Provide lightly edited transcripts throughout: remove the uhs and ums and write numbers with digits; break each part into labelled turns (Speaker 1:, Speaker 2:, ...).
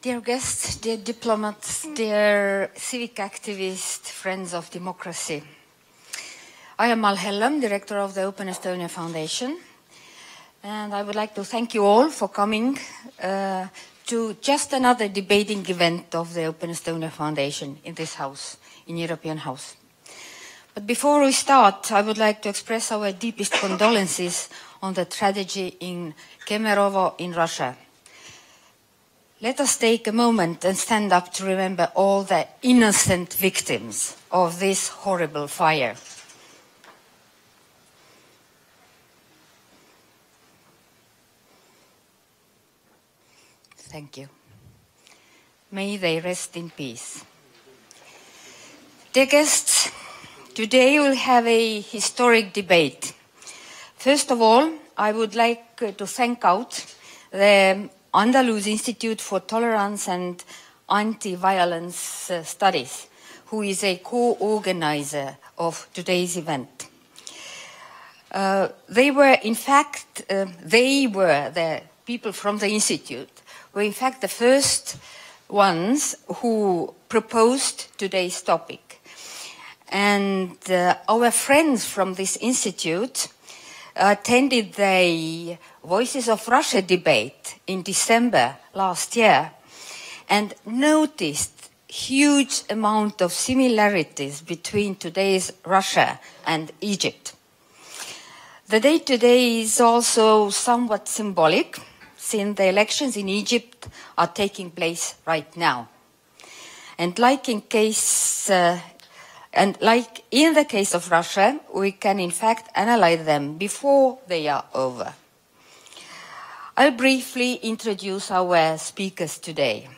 Speaker 1: Dear guests, dear diplomats, dear civic activists, friends of democracy. I am Mal Hellam, director of the Open Estonia Foundation, and I would like to thank you all for coming to just another debating event of the Open Estonia Foundation in this house, in European House. But before we start, I would like to express our deepest condolences on the tragedy in Kemerovo in Russia. Let us take a moment and stand up to remember all the innocent victims of this horrible fire. Thank you. May they rest in peace. Dear guests, today we'll have a historic debate. First of all, I would like to thank out the Andalus Institute for Tolerance and Anti-Violence Studies, who is a co-organizer of today's event. The people from the Institute were in fact the first ones who proposed today's topic. And our friends from this institute attended the Voices of Russia debate in December last year and noticed huge amount of similarities between today's Russia and Egypt. The day today is also somewhat symbolic, since the elections in Egypt are taking place right now. And like in the case of Russia, we can in fact analyze them before they are over. I'll briefly introduce our speakers today.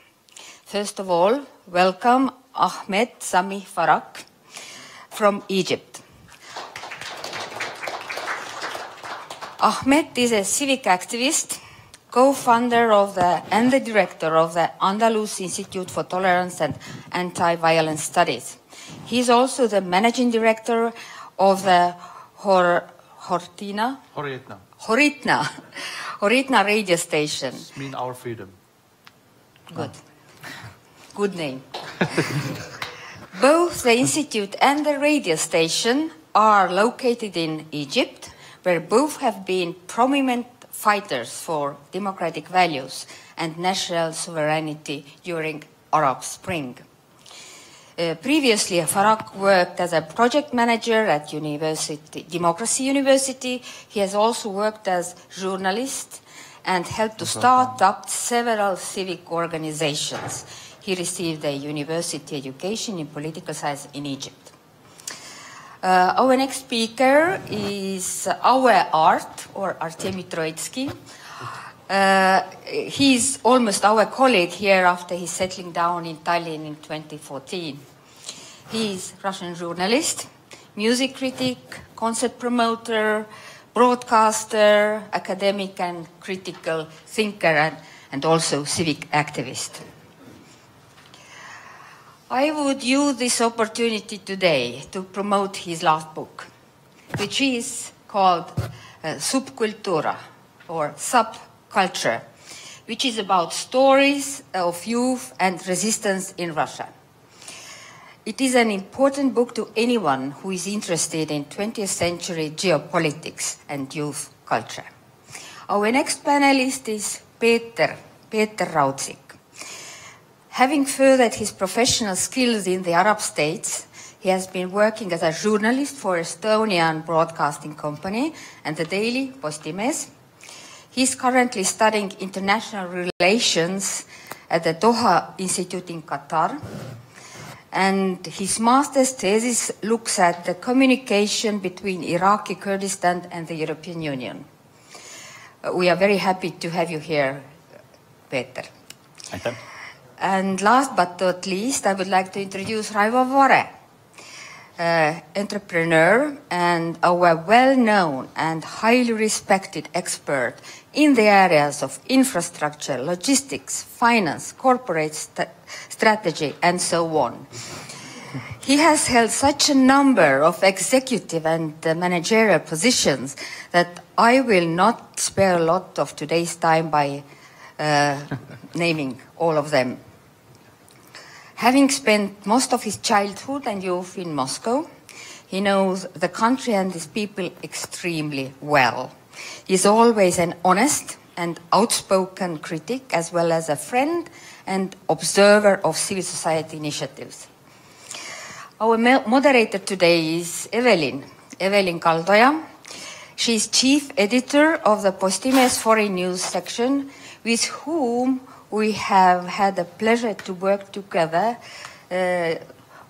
Speaker 1: First of all, welcome Ahmed Sami Farak from Egypt. Ahmed is a civic activist, co-founder and the director of the Andalus Institute for Tolerance and Anti-Violence Studies. He is also the managing director of the Horitna radio station.
Speaker 2: It means our freedom.
Speaker 1: Good. Good name. Both the institute and the radio station are located in Egypt, where both have been prominent fighters for democratic values and national sovereignty during Arab Spring. Previously, Farak worked as a project manager at Democracy University. He has also worked as journalist and helped to start up several civic organizations. He received a university education in political science in Egypt. Our next speaker is our Art, or Artemy Troitsky. He's almost our colleague here after he's settling down in Tallinn in 2014. He's a Russian journalist, music critic, concert promoter, broadcaster, academic and critical thinker, and also civic activist. I would use this opportunity today to promote his last book, which is called Subkultura, or Subculture, which is about stories of youth and resistance in Russia. It is an important book to anyone who is interested in 20th century geopolitics and youth culture. Our next panelist is Peeter Raudsik. Having furthered his professional skills in the Arab states, he has been working as a journalist for Estonian Broadcasting Company and the daily Postimees. He is currently studying international relations at the Doha Institute in Qatar. And his master's thesis looks at the communication between Iraqi Kurdistan and the European Union. We are very happy to have you here, Peeter.
Speaker 2: Thank you.
Speaker 1: And last but not least, I would like to introduce Raivo Vare, entrepreneur and our well-known and highly respected expert in the areas of infrastructure, logistics, finance, corporate strategy, and so on. He has held such a number of executive and managerial positions that I will not spare a lot of today's time by naming all of them. Having spent most of his childhood and youth in Moscow, he knows the country and its people extremely well. He's always an honest and outspoken critic, as well as a friend and observer of civil society initiatives. Our moderator today is Evelin Kaldoja. She is chief editor of the Postimees Foreign News section, with whom we have had the pleasure to work together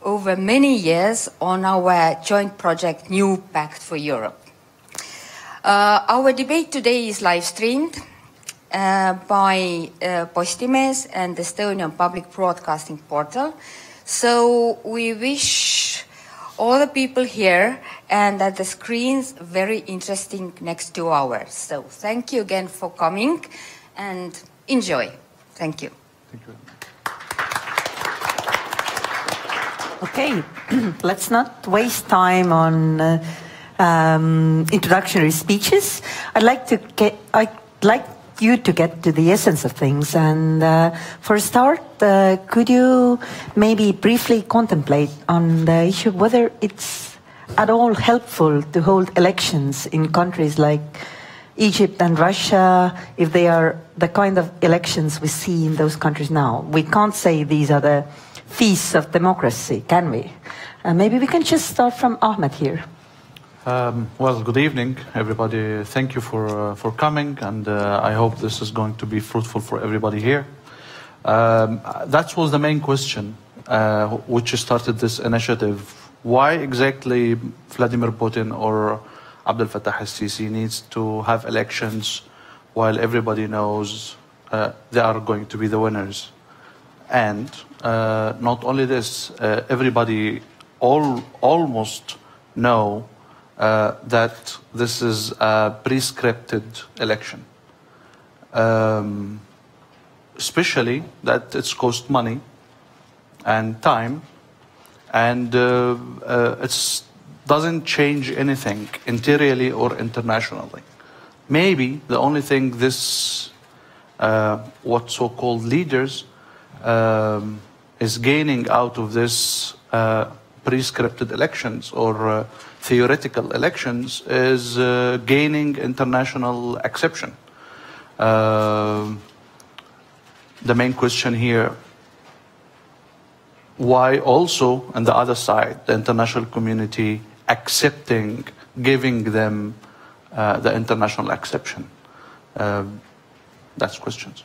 Speaker 1: over many years on our joint project, New Pact for Europe. Our debate today is live streamed by Postimees and Estonian Public Broadcasting Portal. So we wish all the people here and at the screens very interesting next 2 hours. So thank you again for coming and enjoy. Thank you.
Speaker 2: Thank you.
Speaker 3: Okay, let's not waste time on introductory speeches. I'd like you to get to the essence of things. And for a start, could you maybe briefly contemplate on the issue of whether it's at all helpful to hold elections in countries like Egypt and Russia, if they are the kind of elections we see in those countries now? We can't say these are the feasts of democracy, can we? Maybe we can just start from Ahmed here.
Speaker 2: Well, good evening, everybody. Thank you for coming, and I hope this is going to be fruitful for everybody here. That was the main question, which started this initiative. Why exactly Vladimir Putin or Abdel Fattah al-Sisi needs to have elections while everybody knows they are going to be the winners? And not only this, everybody almost know that this is a prescripted election. Especially that it's cost money and time, and it doesn't change anything interiorly or internationally. Maybe the only thing this, what so-called leaders is gaining out of this prescripted elections or theoretical elections is gaining international acceptance. The main question here, why also on the other side, the international community accepting, giving them the international acceptance? That's questions.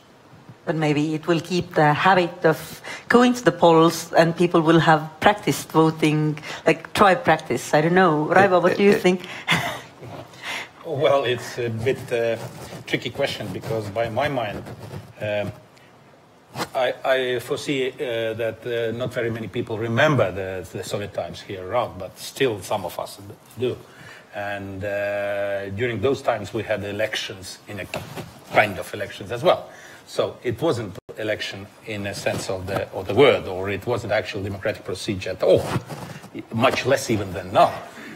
Speaker 3: But maybe it will keep the habit of going to the polls and people will have practiced voting, like try practice. I don't know. Raivo, what do you think?
Speaker 4: Well, it's a bit tricky question because by my mind, I foresee that not very many people remember the Soviet times here around, but still some of us do. And during those times we had elections in a kind of elections as well. So it wasn't election in a sense of the word, or it wasn't actual democratic procedure at all, much less even than now.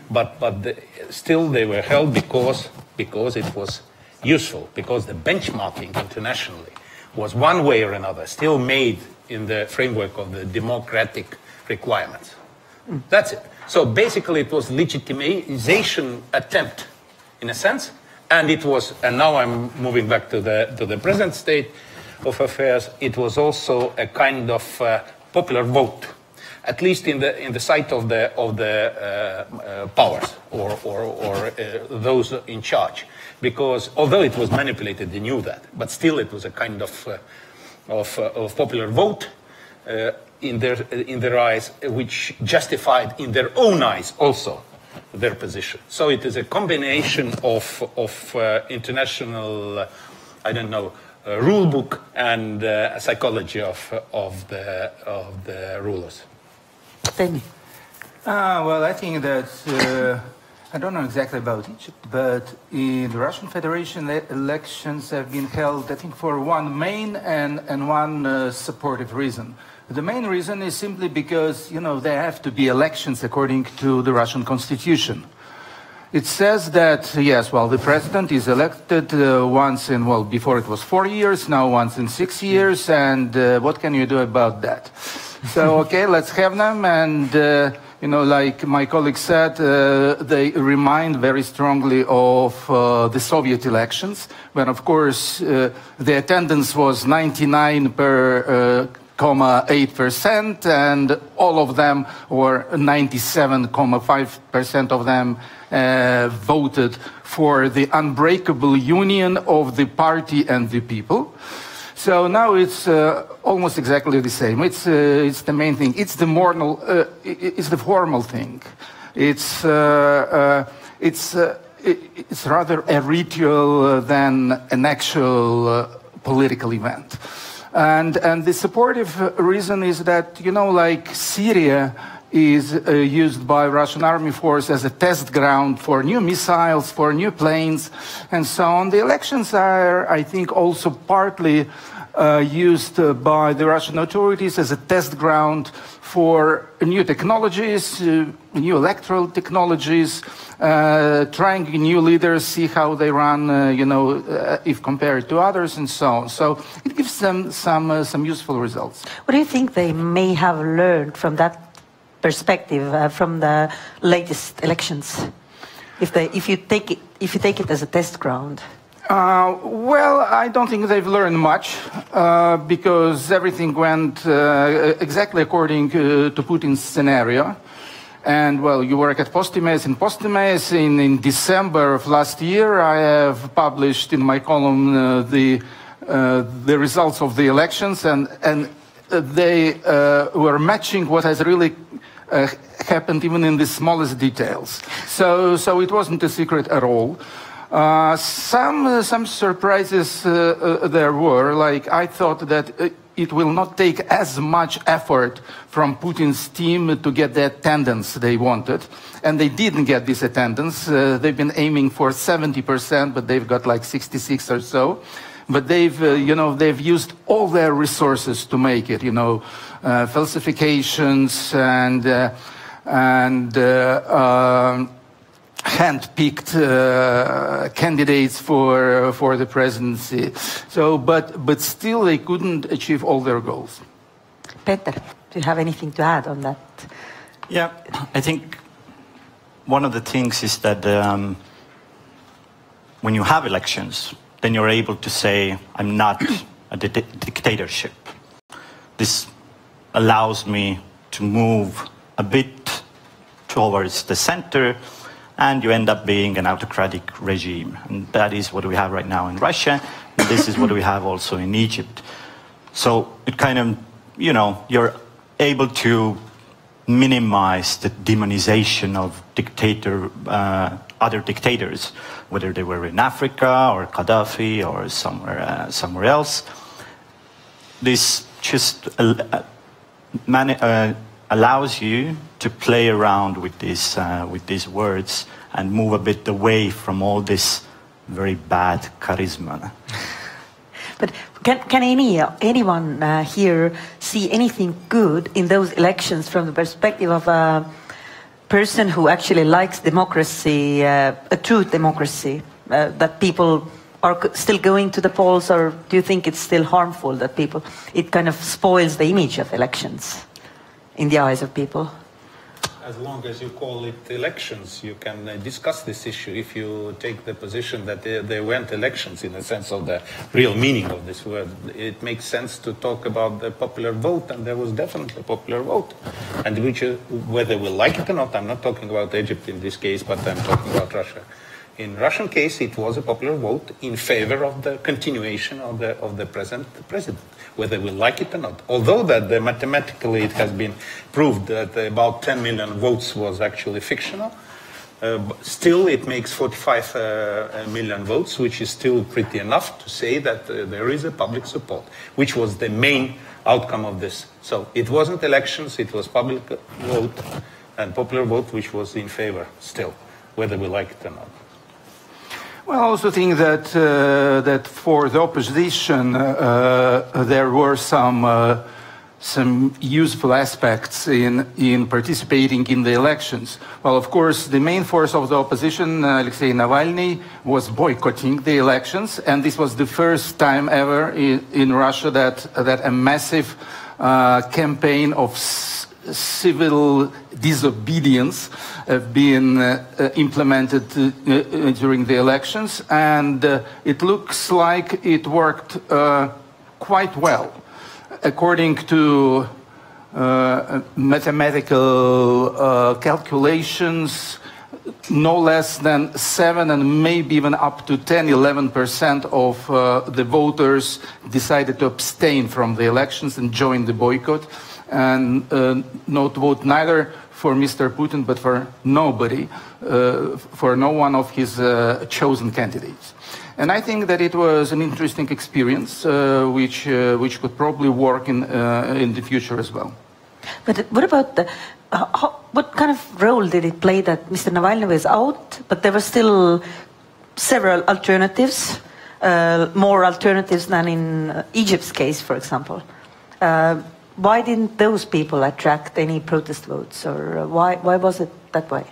Speaker 4: But still they were held because it was useful, because the benchmarking internationally was one way or another still made in the framework of the democratic requirements. That's it. So basically it was legitimization attempt in a sense, and it was, and now I'm moving back to the present state of affairs, it was also a kind of popular vote, at least in the sight of the powers or those in charge. Because although it was manipulated, they knew that, but still it was a kind of popular vote in their eyes, which justified in their own eyes also their position. So it is a combination of international, I don't know, rule book and psychology of the rulers.
Speaker 5: Well, I think that I don't know exactly about Egypt, but in the Russian Federation, elections have been held, I think, for one main and one supportive reason. The main reason is simply because, you know, there have to be elections according to the Russian constitution. It says that, yes, well, the president is elected once in, well, before it was 4 years, now once in 6 years, and what can you do about that? So, okay, let's have them, and, you know, like my colleague said, they remind very strongly of the Soviet elections, when, of course, the attendance was 99.8%, and all of them, or 97.5% of them, voted for the unbreakable union of the party and the people. So now it's almost exactly the same. It's the main thing. It's the moral. It's the formal thing. It's rather a ritual than an actual political event. And the supportive reason is that, you know, like Syria is used by Russian army force as a test ground for new missiles, for new planes, and so on. The elections are, I think, also partly used by the Russian authorities as a test ground for new technologies, new electoral technologies, trying new leaders, see how they run, you know, if compared to others, and so on. So it gives them some useful results.
Speaker 3: What do you think they may have learned from that perspective, from the latest elections, if you take it as a test ground?
Speaker 5: Well, I don't think they've learned much, because everything went exactly according to Putin's scenario. And, well, you work at Postimes. In Postimes, in December of last year, I have published in my column the results of the elections, and they were matching what has really happened even in the smallest details. So it wasn't a secret at all. Some surprises there were, like I thought that it will not take as much effort from Putin's team to get the attendance they wanted. And they didn't get this attendance. They've been aiming for 70%, but they've got like 66 or so. But they've, you know, they've used all their resources to make it, you know, falsifications and hand-picked candidates for the presidency. So, but still, they couldn't achieve all their goals.
Speaker 3: Peter, do you have anything to add on that?
Speaker 6: Yeah, I think one of the things is that when you have elections, then you're able to say, I'm not a dictatorship. This allows me to move a bit towards the center, and you end up being an autocratic regime. And that is what we have right now in Russia, and this is what we have also in Egypt. So it kind of, you know, you're able to minimize the demonization of other dictators, whether they were in Africa or Gaddafi or somewhere else. This just allows you to play around with these words and move a bit away from all this very bad charisma.
Speaker 3: But can anyone here see anything good in those elections from the perspective of a person who actually likes democracy, a true democracy, that people are still going to the polls, or do you think it's still harmful that it kind of spoils the image of elections in the eyes of people?
Speaker 4: As long as you call it elections, you can discuss this issue. If you take the position that they weren't elections in the sense of the real meaning of this word, it makes sense to talk about the popular vote, and there was definitely a popular vote. And whether we like it or not, I'm not talking about Egypt in this case, but I'm talking about Russia. In Russian case, it was a popular vote in favor of the continuation of the present president, whether we like it or not. Although that mathematically it has been proved that about 10 million votes was actually fictional, still it makes 45 million votes, which is still pretty enough to say that there is a public support, which was the main outcome of this. So it wasn't elections, it was public vote and popular vote, which was in favor still, whether we like it or not.
Speaker 5: Well, I also think that that for the opposition there were some some useful aspects in participating in the elections. Well, of course, the main force of the opposition, Alexei Navalny, was boycotting the elections, and this was the first time ever in Russia that a massive campaign of civil disobedience have been implemented during the elections, and it looks like it worked quite well. According to mathematical calculations, no less than 7 and maybe even up to 10–11% of the voters decided to abstain from the elections and join the boycott and not vote neither for Mr. Putin but for nobody, for no one of his chosen candidates. And I think that it was an interesting experience, which could probably work in the future as well.
Speaker 3: But what about what kind of role did it play that Mr. Navalny was out, but there were still several alternatives, more alternatives than in Egypt's case, for example? Why didn't those people attract any protest votes, or why was it that way?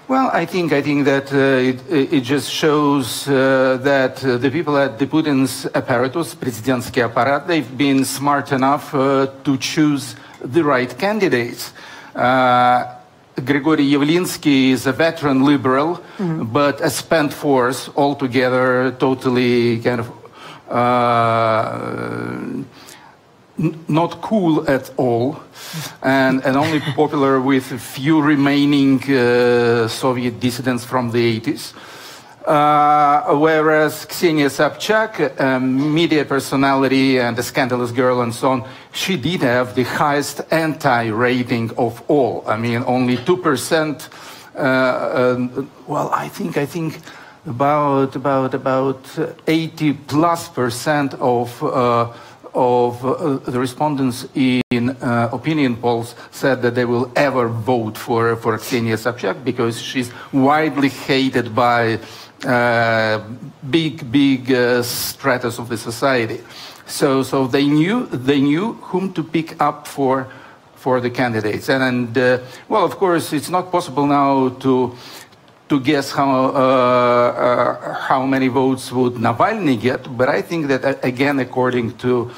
Speaker 5: Well, I think that it just shows that the people at the Putin's apparatus, президентский аппарат, they've been smart enough to choose the right candidates. Grigory Yavlinsky is a veteran liberal, but a spent force altogether, totally kind of not cool at all, and only popular with a few remaining Soviet dissidents from the 80s. Whereas Ksenia Sobchak, a media personality and a scandalous girl and so on, she did have the highest anti-rating of all. I mean, only 2%. Well, I think about 80+% of the respondents in opinion polls said that they will ever vote for Ksenia Sobchak because she's widely hated by big stratas of the society. So they knew whom to pick up for the candidates. And well, of course, it's not possible now to guess how many votes would Navalny get, but I think that, again, according to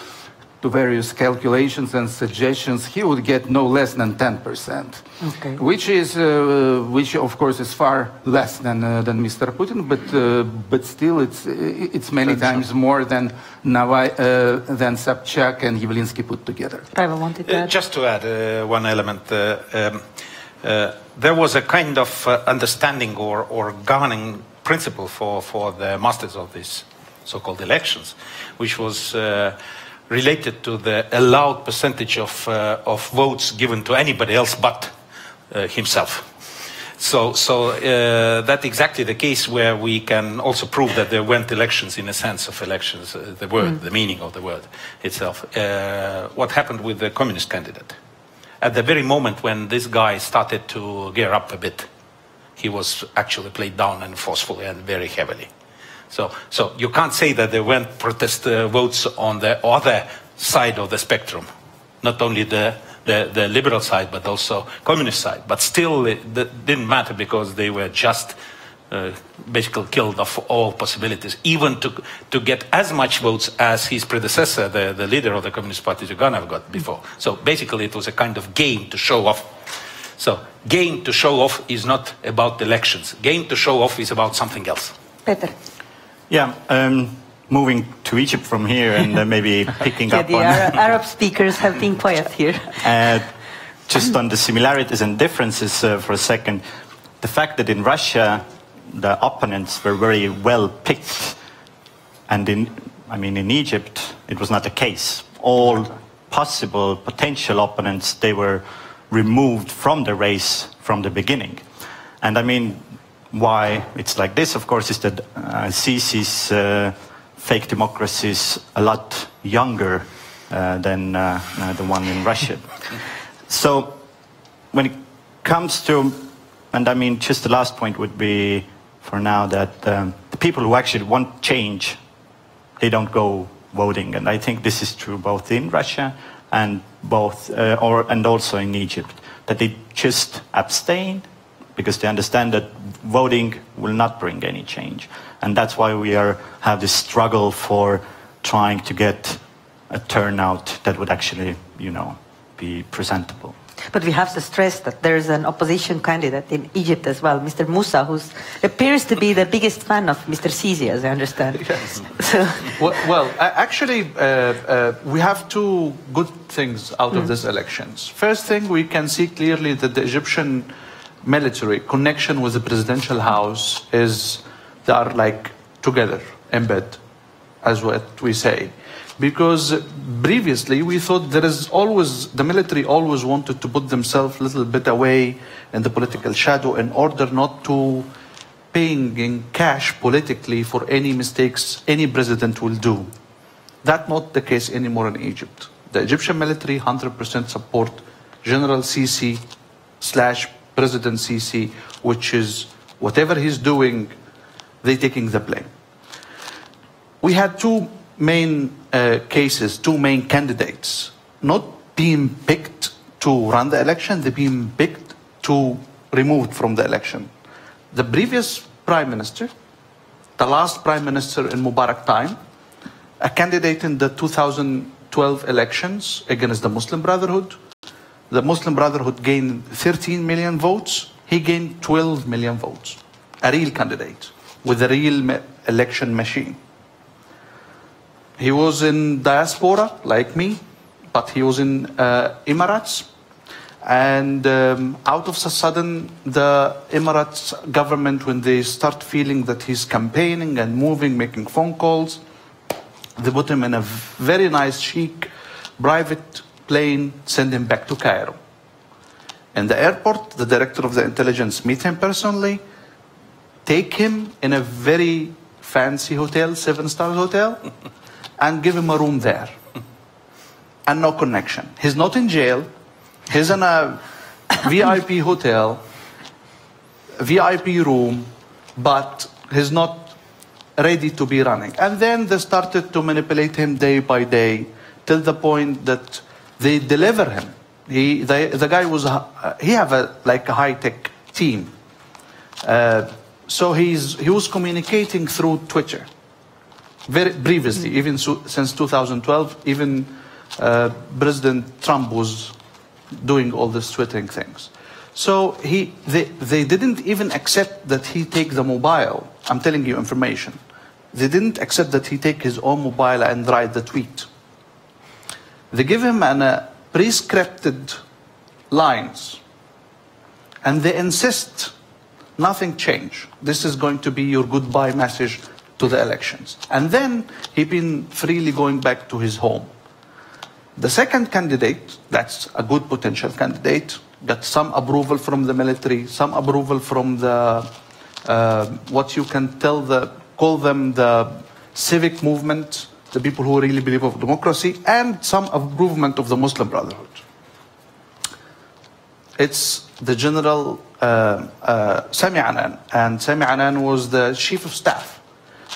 Speaker 5: various calculations and suggestions, he would get no less than 10%, okay. Which of course is far less than Mr. Putin, but still it's many times more than Sobchak and Yavlinsky put together.
Speaker 4: Just to add one element. There was a kind of understanding or governing principle for the masters of these so-called elections, which was related to the allowed percentage of votes given to anybody else but himself. So that's exactly the case where we can also prove that there weren't elections in a sense of elections, the word, the meaning of the word itself. What happened with the communist candidate? At the very moment when this guy started to gear up a bit, he was actually played down and forcefully and very heavily. So you can't say that there weren't protest votes on the other side of the spectrum, not only the liberal side, but also communist side. But still, it didn't matter because they were just basically killed off all possibilities, even to get as much votes as his predecessor, the leader of the Communist Party, Zyuganov, got before. So basically it was a kind of game to show off. So game to show off is not about elections. Game to show off is about something else.
Speaker 3: Peter.
Speaker 6: Yeah, moving to Egypt from here and maybe picking up on...
Speaker 3: Arab speakers have been quiet here.
Speaker 6: Just on the similarities and differences for a second. The fact that in Russia the opponents were very well picked, and in Egypt it was not the case. All possible potential opponents, they were removed from the race from the beginning. And I mean, why it's like this, of course, is that Sisi's fake democracy is a lot younger than the one in Russia. So when it comes to, and I mean, just the last point would be for now that the people who actually want change, they don't go voting. And I think this is true both in Russia and and also in Egypt, that they just abstain because they understand that voting will not bring any change. And that's why we have this struggle for trying to get a turnout that would actually, be presentable.
Speaker 3: But we have to stress that there's an opposition candidate in Egypt as well, Mr. Moussa, who appears to be the biggest fan of Mr. Sisi, as I understand.
Speaker 2: Yes.
Speaker 3: So.
Speaker 2: Actually, we have two good things out of these elections. First thing, we can see clearly that the Egyptian military connection with the presidential house they are like together, in bed, as what we say. Because previously we thought the military always wanted to put themselves a little bit away in the political shadow in order not to paying in cash politically for any mistakes any president will do. That's not the case anymore in Egypt. The Egyptian military 100% support General Sisi / President Sisi, which is whatever he's doing, they're taking the blame. We had two main cases, two main candidates, not being picked to run the election, they're being picked to removed from the election. The previous prime minister, the last prime minister in Mubarak time, a candidate in the 2012 elections against the Muslim Brotherhood. The Muslim Brotherhood gained 13 million votes. He gained 12 million votes. A real candidate with a real election machine. He was in diaspora, like me, but he was in Emirates. And out of a sudden, the Emirates government, when they start feeling that he's campaigning and moving, making phone calls, they put him in a very nice, chic, private plane, send him back to Cairo. In the airport, the director of the intelligence meet him personally, take him in a very fancy hotel, 7-star hotel, and give him a room there. And no connection. He's not in jail. He's in a VIP hotel, VIP room, but he's not ready to be running. And then they started to manipulate him day by day, till the point that they deliver him. The guy was, he have a high-tech team. So he was communicating through Twitter. Very previously, even since 2012, even President Trump was doing all these twittering things. So they didn't even accept that he take the mobile. I'm telling you information. They didn't accept that he take his own mobile and write the tweet. They give him pre-scripted lines, and they insist nothing change. This is going to be your goodbye message to the elections. And then he's been freely going back to his home. The second candidate, that's a good potential candidate, got some approval from the military, some approval from the, what you can call them the civic movement, the people who really believe of democracy, and some approval of the Muslim Brotherhood. It's the General Sami Anan, and Sami Anan was the chief of staff.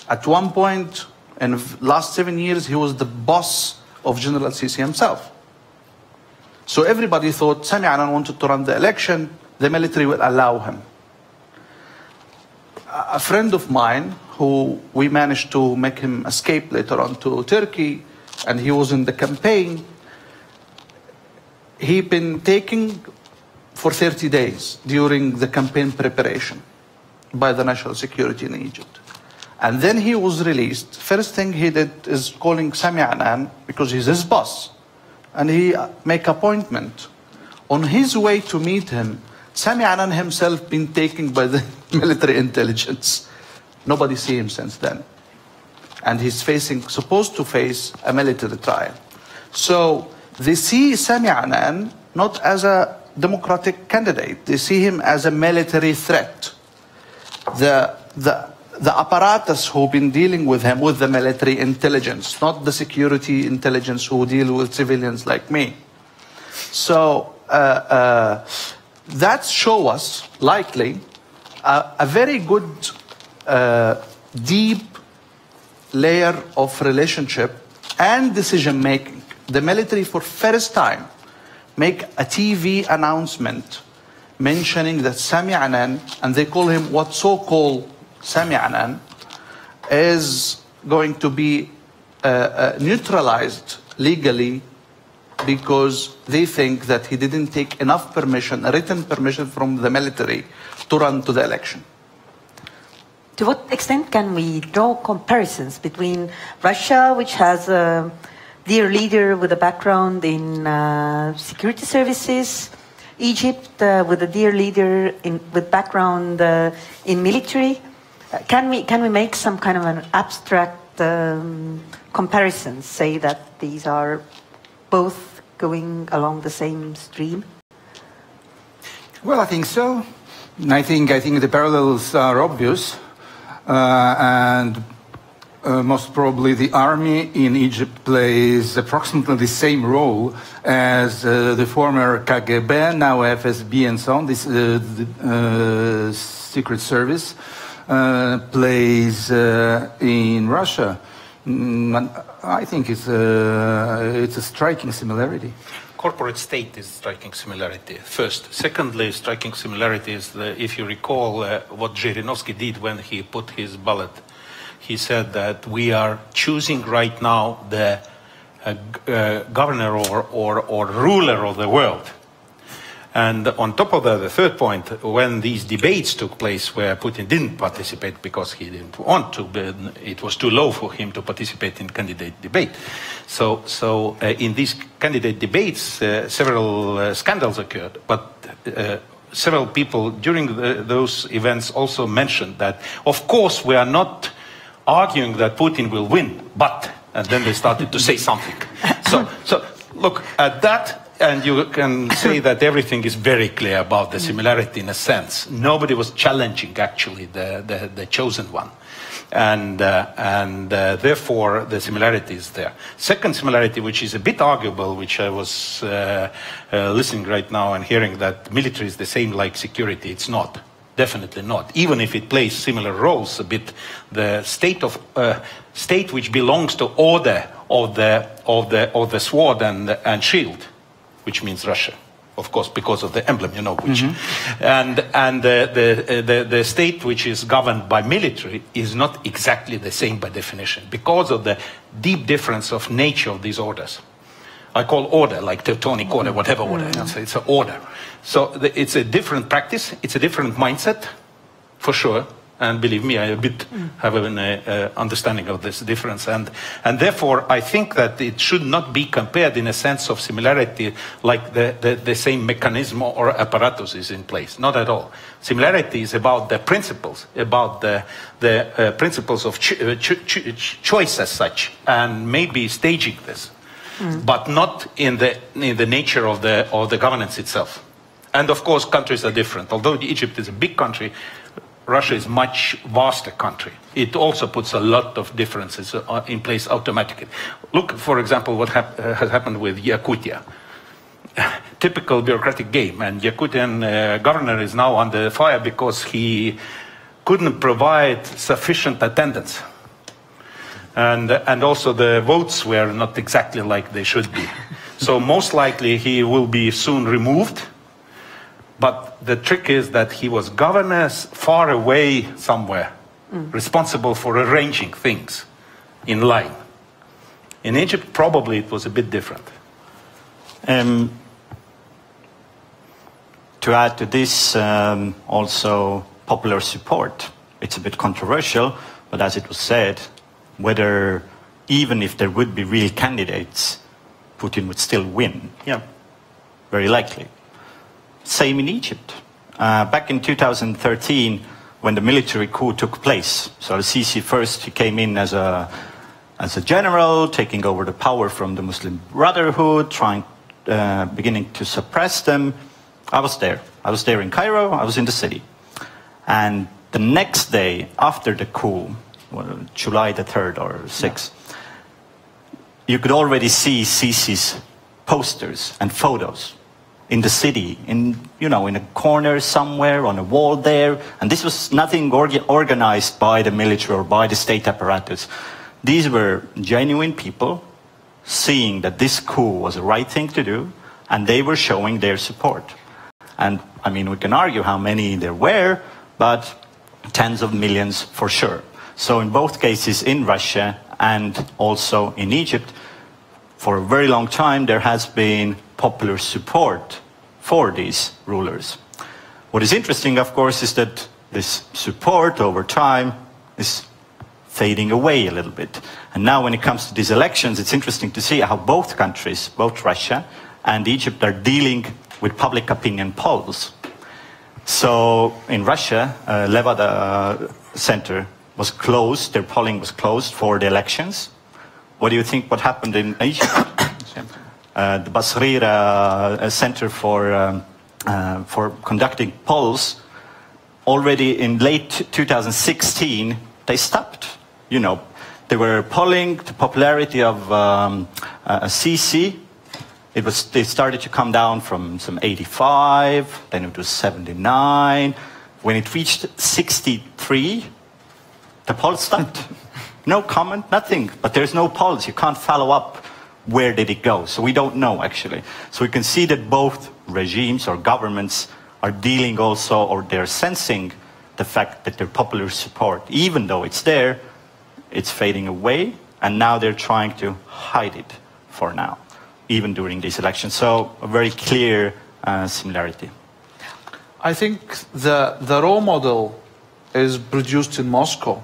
Speaker 2: At one point, in the last 7 years, he was the boss of General Sisi himself. So everybody thought Sami Anan wanted to run the election, the military will allow him. A friend of mine, who we managed to make him escape later on to Turkey, and he was in the campaign, he'd been taken for 30 days during the campaign preparation by the national security in Egypt. And then he was released. First thing he did is calling Sami Anan, because he's his boss. And he make appointment. On his way to meet him, Sami Anan himself been taken by the military intelligence. Nobody see him since then. And he's supposed to face a military trial. So they see Sami Anan not as a democratic candidate. They see him as a military threat. The apparatus who've been dealing with him, with the military intelligence, not the security intelligence who deal with civilians like me. So that show us, likely, a very good, deep layer of relationship and decision-making. The military, for first time, make a TV announcement mentioning that Sami Anan, and they call him what so-called Sami Anan, is going to be neutralized legally because they think that he didn't take enough permission, written permission from the military to run to the election.
Speaker 3: To what extent can we draw comparisons between Russia, which has a dear leader with a background in security services, Egypt with a dear leader with background in military? Can we make some kind of an abstract comparison, say that these are both going along the same stream?
Speaker 5: Well, I think so. I think the parallels are obvious, and most probably the army in Egypt plays approximately the same role as the former KGB, now FSB and so on, this secret service, plays in Russia. I think it's a striking similarity.
Speaker 4: Corporate state is striking similarity, first. Secondly, striking similarity is, if you recall what Zhirinovsky did when he put his ballot. He said that we are choosing right now the governor or ruler of the world. And on top of that, the third point, when these debates took place where Putin didn't participate because he didn't want to, it was too low for him to participate in candidate debate. So in these candidate debates, several scandals occurred, but several people during those events also mentioned that, of course, we are not arguing that Putin will win, but, and then they started to say something. So look at that, and you can say that everything is very clear about the similarity in a sense. Nobody was challenging actually the chosen one. And therefore the similarity is there. Second similarity, which is a bit arguable, which I was listening right now and hearing that military is the same like security. It's not. Definitely not. Even if it plays similar roles a bit, the state which belongs to order of the sword and shield, which means Russia, of course, because of the emblem, you know which. And the state which is governed by military is not exactly the same by definition, because of the deep difference of nature of these orders. I call order, like Teutonic order, whatever order, it's an order. So it's a different practice, it's a different mindset, for sure. And believe me, I a bit have an understanding of this difference. And therefore, I think that it should not be compared in a sense of similarity like the same mechanism or apparatus is in place. Not at all. Similarity is about the principles, about the principles of choice as such, and maybe staging this, but not in the nature of the governance itself. And of course, countries are different. Although Egypt is a big country, Russia is a much vaster country. It also puts a lot of differences in place automatically. Look, for example, what has happened with Yakutia. Typical bureaucratic game, and Yakutian governor is now under fire because he couldn't provide sufficient attendance. And also the votes were not exactly like they should be. So most likely he will be soon removed. But the trick is that he was governor far away somewhere, responsible for arranging things in line. In Egypt, probably it was a bit different.
Speaker 6: To add to this, also popular support. It's a bit controversial, but as it was said, whether even if there would be real candidates, Putin would still win. Yeah, very likely. Same in Egypt. Back in 2013, when the military coup took place, so al-Sisi first, he came in as a general, taking over the power from the Muslim Brotherhood, beginning to suppress them. I was there. I was there in Cairo. I was in the city. And the next day after the coup, July the 3rd or 6th, you could already see Sisi's posters and photos in the city, in a corner somewhere, on a wall there. And this was nothing organized by the military or by the state apparatus. These were genuine people seeing that this coup was the right thing to do, and they were showing their support. And I mean, we can argue how many there were, but tens of millions for sure. So in both cases, in Russia and also in Egypt, for a very long time, there has been popular support for these rulers. What is interesting, of course, is that this support over time is fading away a little bit. And now when it comes to these elections, it's interesting to see how both countries, both Russia and Egypt, are dealing with public opinion polls. So in Russia, Levada Center was closed, their polling was closed for the elections. What do you think what happened in Egypt? The Basrira Center for conducting polls, already in late 2016, they stopped. You know, they were polling the popularity of Sisi. They started to come down from some 85, then it was 79. When it reached 63, the polls stopped. No comment, nothing. But there's no polls. You can't follow up where did it go. So we don't know, actually. So we can see that both regimes or governments are dealing also, or they're sensing the fact that their popular support, even though it's there, it's fading away. And now they're trying to hide it for now, even during these elections. So a very clear similarity.
Speaker 2: I think the role model is produced in Moscow,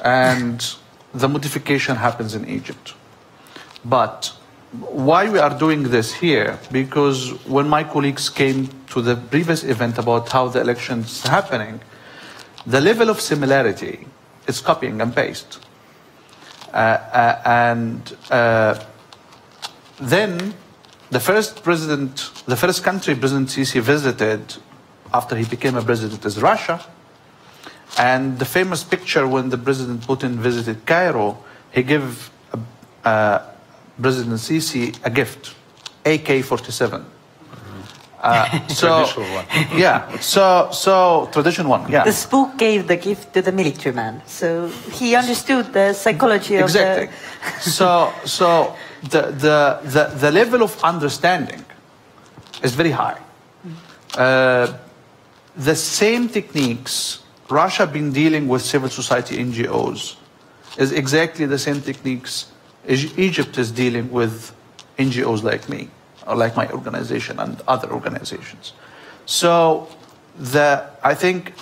Speaker 2: and the modification happens in Egypt. But why we are doing this here? Because when my colleagues came to the previous event about how the elections are happening, the level of similarity is copying and paste. Then the first country President Sisi visited after he became a president is Russia. And the famous picture when the President Putin visited Cairo, he gave President Sisi a gift, AK-47.
Speaker 4: Traditional one.
Speaker 2: Yeah, so traditional one, yeah.
Speaker 3: The spook gave the gift to the military man, so he understood the psychology of
Speaker 2: exactly. So the level of understanding is very high. The same techniques Russia been dealing with civil society NGOs is exactly the same techniques Egypt is dealing with NGOs like me, or like my organization and other organizations. So I think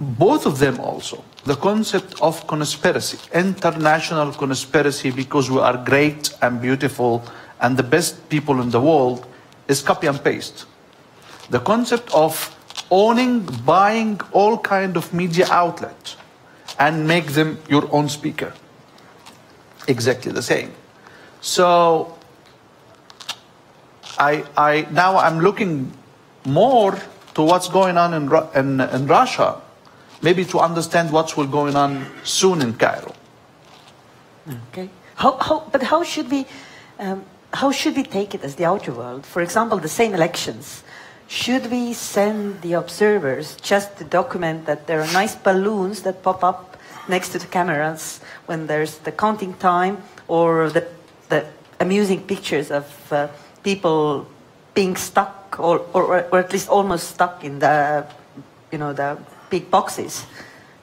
Speaker 2: both of them also, the concept of conspiracy, international conspiracy because we are great and beautiful and the best people in the world, is copy and paste. The concept of owning, buying all kind of media outlet and make them your own speaker. Exactly the same. So now I'm looking more to what's going on in Russia, maybe to understand what's going on soon in Cairo.
Speaker 3: Okay. But how should we take it as the outer world? For example, the same elections. Should we send the observers just to document that there are nice balloons that pop up next to the cameras when there's the counting time, or the amusing pictures of people being stuck or at least almost stuck in the big boxes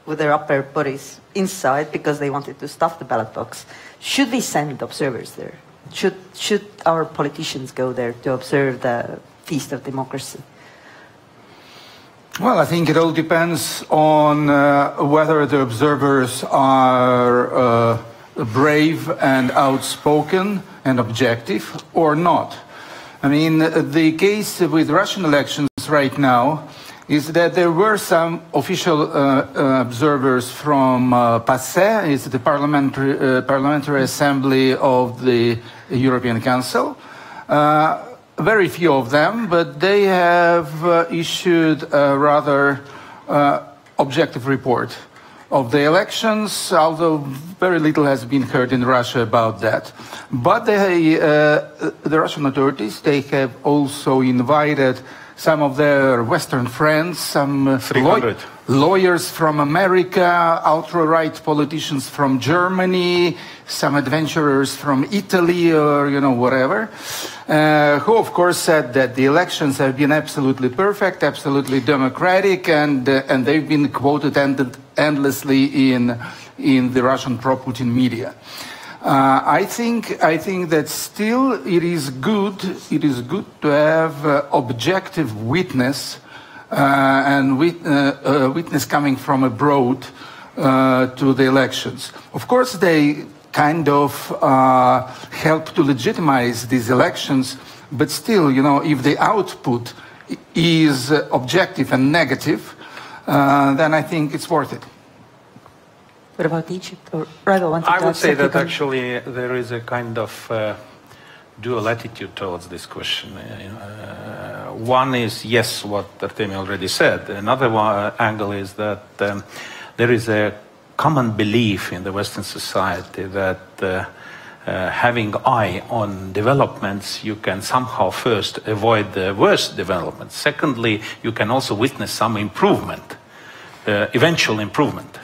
Speaker 3: with their upper bodies inside because they wanted to stuff the ballot box? Should we send observers there? Should our politicians go there to observe the feast of democracy?
Speaker 5: Well, I think it all depends on whether the observers are brave and outspoken and objective or not. I mean, the case with Russian elections right now is that there were some official observers from PASE, it's the Parliamentary Assembly of the European Council. Very few of them, but they have issued a rather objective report of the elections, although very little has been heard in Russia about that. But the Russian authorities, they have also invited some of their Western friends, some lawyers from America, ultra-right politicians from Germany, some adventurers from Italy, or whatever, who of course said that the elections have been absolutely perfect, absolutely democratic, and they've been quoted endlessly in the Russian pro-Putin media. I think that still it is good to have objective witness and witness coming from abroad to the elections. Of course, they kind of help to legitimize these elections, but still, if the output is objective and negative, then I think it's worth it.
Speaker 3: What about Egypt? Or Rado,
Speaker 4: I would say that actually there is a kind of dual attitude towards this question. One is, yes, what Artemi already said. Another angle is that there is a common belief in the Western society that having eye on developments, you can somehow first avoid the worst developments. Secondly, you can also witness some improvement, eventual improvement,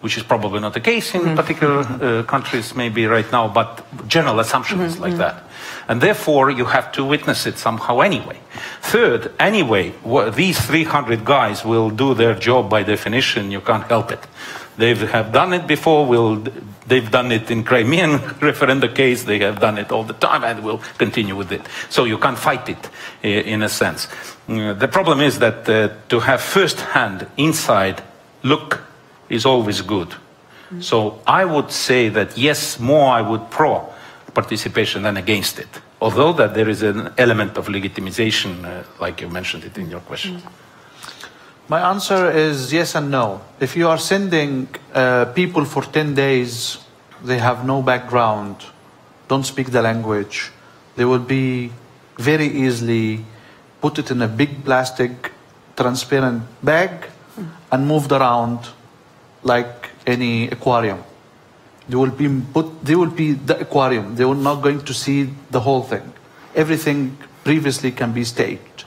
Speaker 4: which is probably not the case in particular countries maybe right now, but general assumption is like that. And therefore, you have to witness it somehow anyway. Third, anyway, these 300 guys will do their job by definition. You can't help it. They have done it before. They've done it in Crimean referenda case. They have done it all the time and will continue with it. So you can't fight it in a sense. The problem is that to have first-hand inside look is always good. So I would say that yes, more I would pro participation than against it. Although that there is an element of legitimization, like you mentioned it in your question.
Speaker 2: My answer is yes and no. If you are sending people for 10 days, they have no background, don't speak the language, they will be very easily put it in a big plastic transparent bag and moved around like any aquarium. They will be the aquarium. They are not going to see the whole thing. Everything previously can be staged.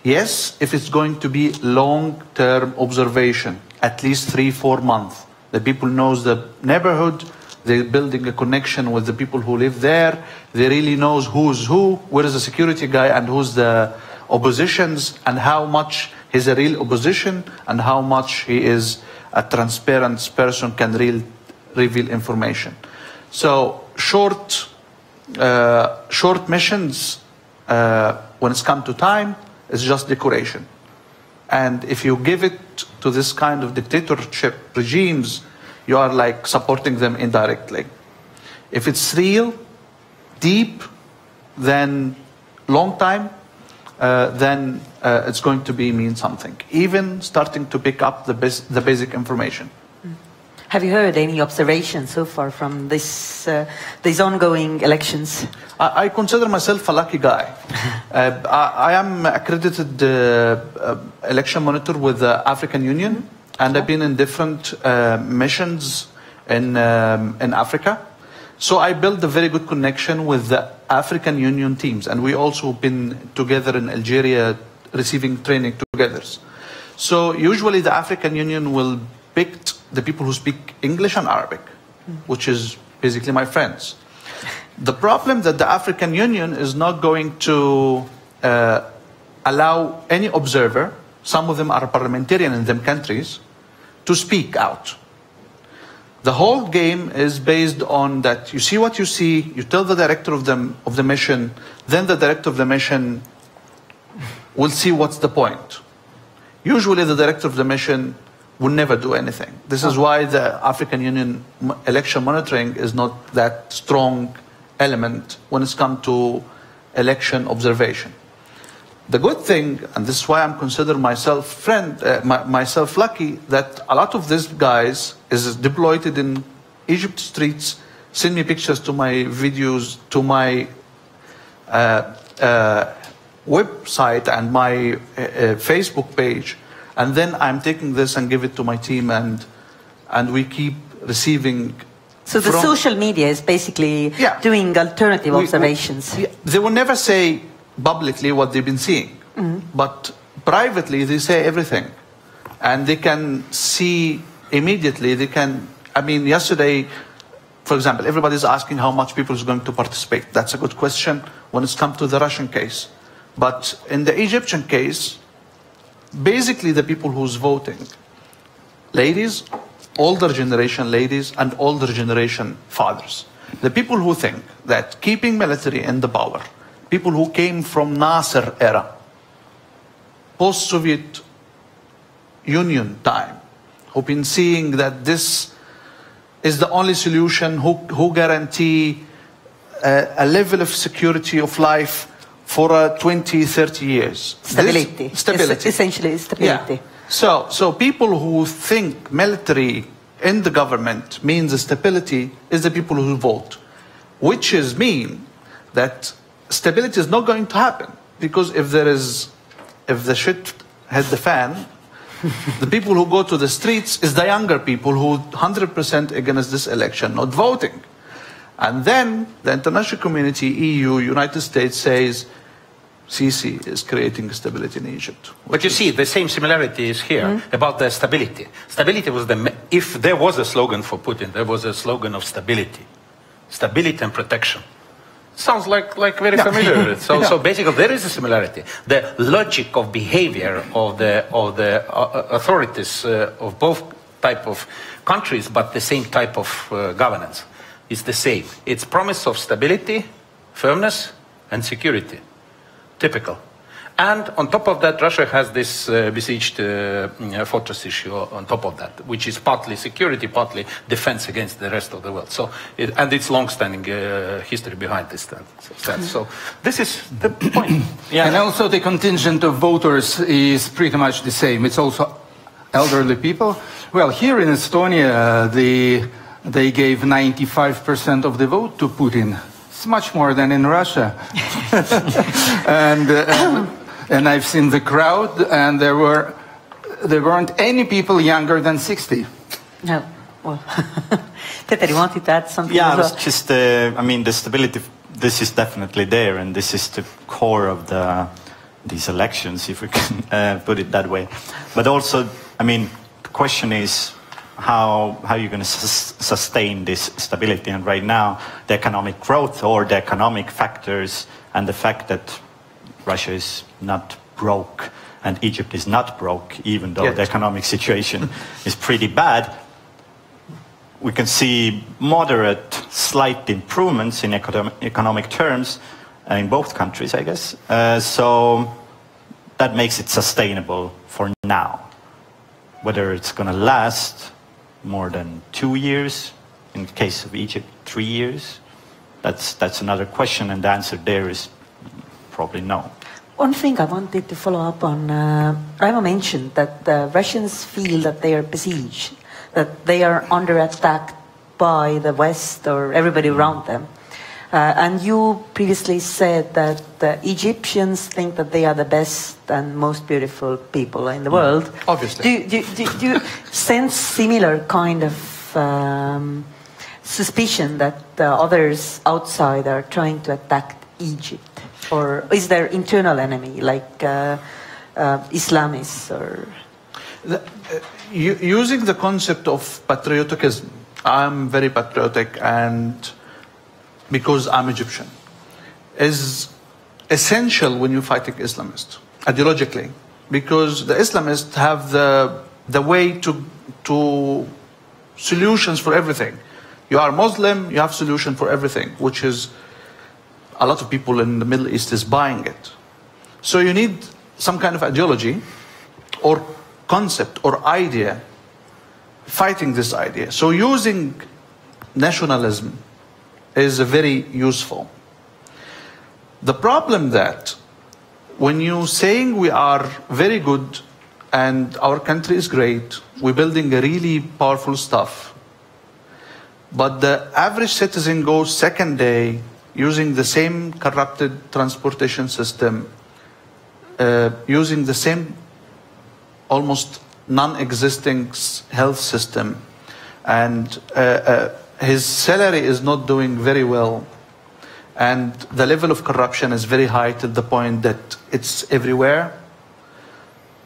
Speaker 2: Yes, if it's going to be long-term observation, at least 3-4 months. The people knows the neighborhood, they're building a connection with the people who live there. They really knows who's who, where is the security guy and who's the oppositions, and how much he's a real opposition and how much he is a transparent person can reveal information. So short missions, when it's come to time, is just decoration. And if you give it to this kind of dictatorship regimes, you are like supporting them indirectly. If it's real, deep, then long time, then it's going to mean something. Even starting to pick up the basic information.
Speaker 3: Have you heard any observations so far from these ongoing elections?
Speaker 2: I consider myself a lucky guy. I am accredited election monitor with the African Union, and I've been in different missions in Africa. So I built a very good connection with the African Union teams, and we also been together in Algeria receiving training together. So usually the African Union will pick the people who speak English and Arabic, which is basically my friends. The problem that the African Union is not going to allow any observer, some of them are parliamentarian in them countries, to speak out. The whole game is based on that you see what you see, you tell the director of the mission, then the director of the mission will see what's the point. Usually the director of the mission will never do anything. This is why the African Union election monitoring is not that strong element when it's come to election observation. The good thing, and this is why I'm considering myself myself lucky, that a lot of these guys is deployed in Egypt streets, send me pictures to my videos, to my website and my Facebook page, and then I'm taking this and give it to my team, and we keep receiving.
Speaker 3: So the social media is basically doing alternative observations.
Speaker 2: They will never say publicly what they've been seeing, but privately they say everything. and they can see immediately, I mean, yesterday, for example, everybody's asking how much people is going to participate. That's a good question when it's come to the Russian case. But in the Egyptian case, basically the people who's voting, ladies, older generation ladies, and older generation fathers. The people who think that keeping military in the power, people who came from Nasser era, post-Soviet Union time, who've been seeing that this is the only solution, who guarantee a level of security of life for 20, 30 years.
Speaker 3: Stability.
Speaker 2: Stability.
Speaker 3: Essentially, stability.
Speaker 2: Yeah. So people who think military in the government means stability is the people who vote, which is mean that stability is not going to happen, because if the shit hit the fan, the people who go to the streets is the younger people who 100% against this election, not voting. And then the international community, EU, United States says, Sisi is creating stability in Egypt.
Speaker 4: But you see, the same similarity is here about the stability. Stability was if there was a slogan for Putin, there was a slogan of stability. Stability and protection. Sounds like very familiar. So basically there is a similarity. The logic of behavior of the authorities of both type of countries, but the same type of governance, is the same. It's promise of stability, firmness, and security. Typical. And on top of that, Russia has this besieged fortress issue on top of that, which is partly security, partly defense against the rest of the world. So, and it's long-standing history behind this stance. So this is the point.
Speaker 5: Yeah. And also the contingent of voters is pretty much the same. It's also elderly people. Well, here in Estonia, they gave 95% of the vote to Putin. It's much more than in Russia. And I've seen the crowd, and there weren't any people younger than 60.
Speaker 3: No. Well, Peter, you wanted to add something?
Speaker 6: Yeah,
Speaker 3: as well?
Speaker 6: it's just, I mean, the stability, this is definitely there, and this is the core of these elections, if we can put it that way. But also, I mean, the question is, how you're going to sustain this stability. And right now, the economic growth or the economic factors and the fact that Russia is not broke and Egypt is not broke, even though the economic situation is pretty bad, we can see moderate, slight improvements in economic terms in both countries, I guess. So that makes it sustainable for now. Whether it's going to last more than 2 years, in the case of Egypt, 3 years, that's another question, and the answer there is probably no.
Speaker 3: One thing I wanted to follow up on, Raimo mentioned that the Russians feel that they are besieged, that they are under attack by the West or everybody around them. And you previously said that the Egyptians think that they are the best and most beautiful people in the world.
Speaker 2: Obviously.
Speaker 3: Do you sense similar kind of suspicion that others outside are trying to attack Egypt? Or is there internal enemy like Islamists or...
Speaker 2: Using the concept of patriotism, I'm very patriotic, and because I'm Egyptian, is essential when you're fighting Islamists, ideologically, because the Islamists have the way to solutions for everything. You are Muslim, you have solution for everything, which is a lot of people in the Middle East is buying it. So you need some kind of ideology or concept or idea fighting this idea. So using nationalism is very useful. The problem that when you're saying we are very good and our country is great, we're building a really powerful stuff, but the average citizen goes second day using the same corrupted transportation system, using the same almost non-existing health system, and his salary is not doing very well, and the level of corruption is very high to the point that it's everywhere.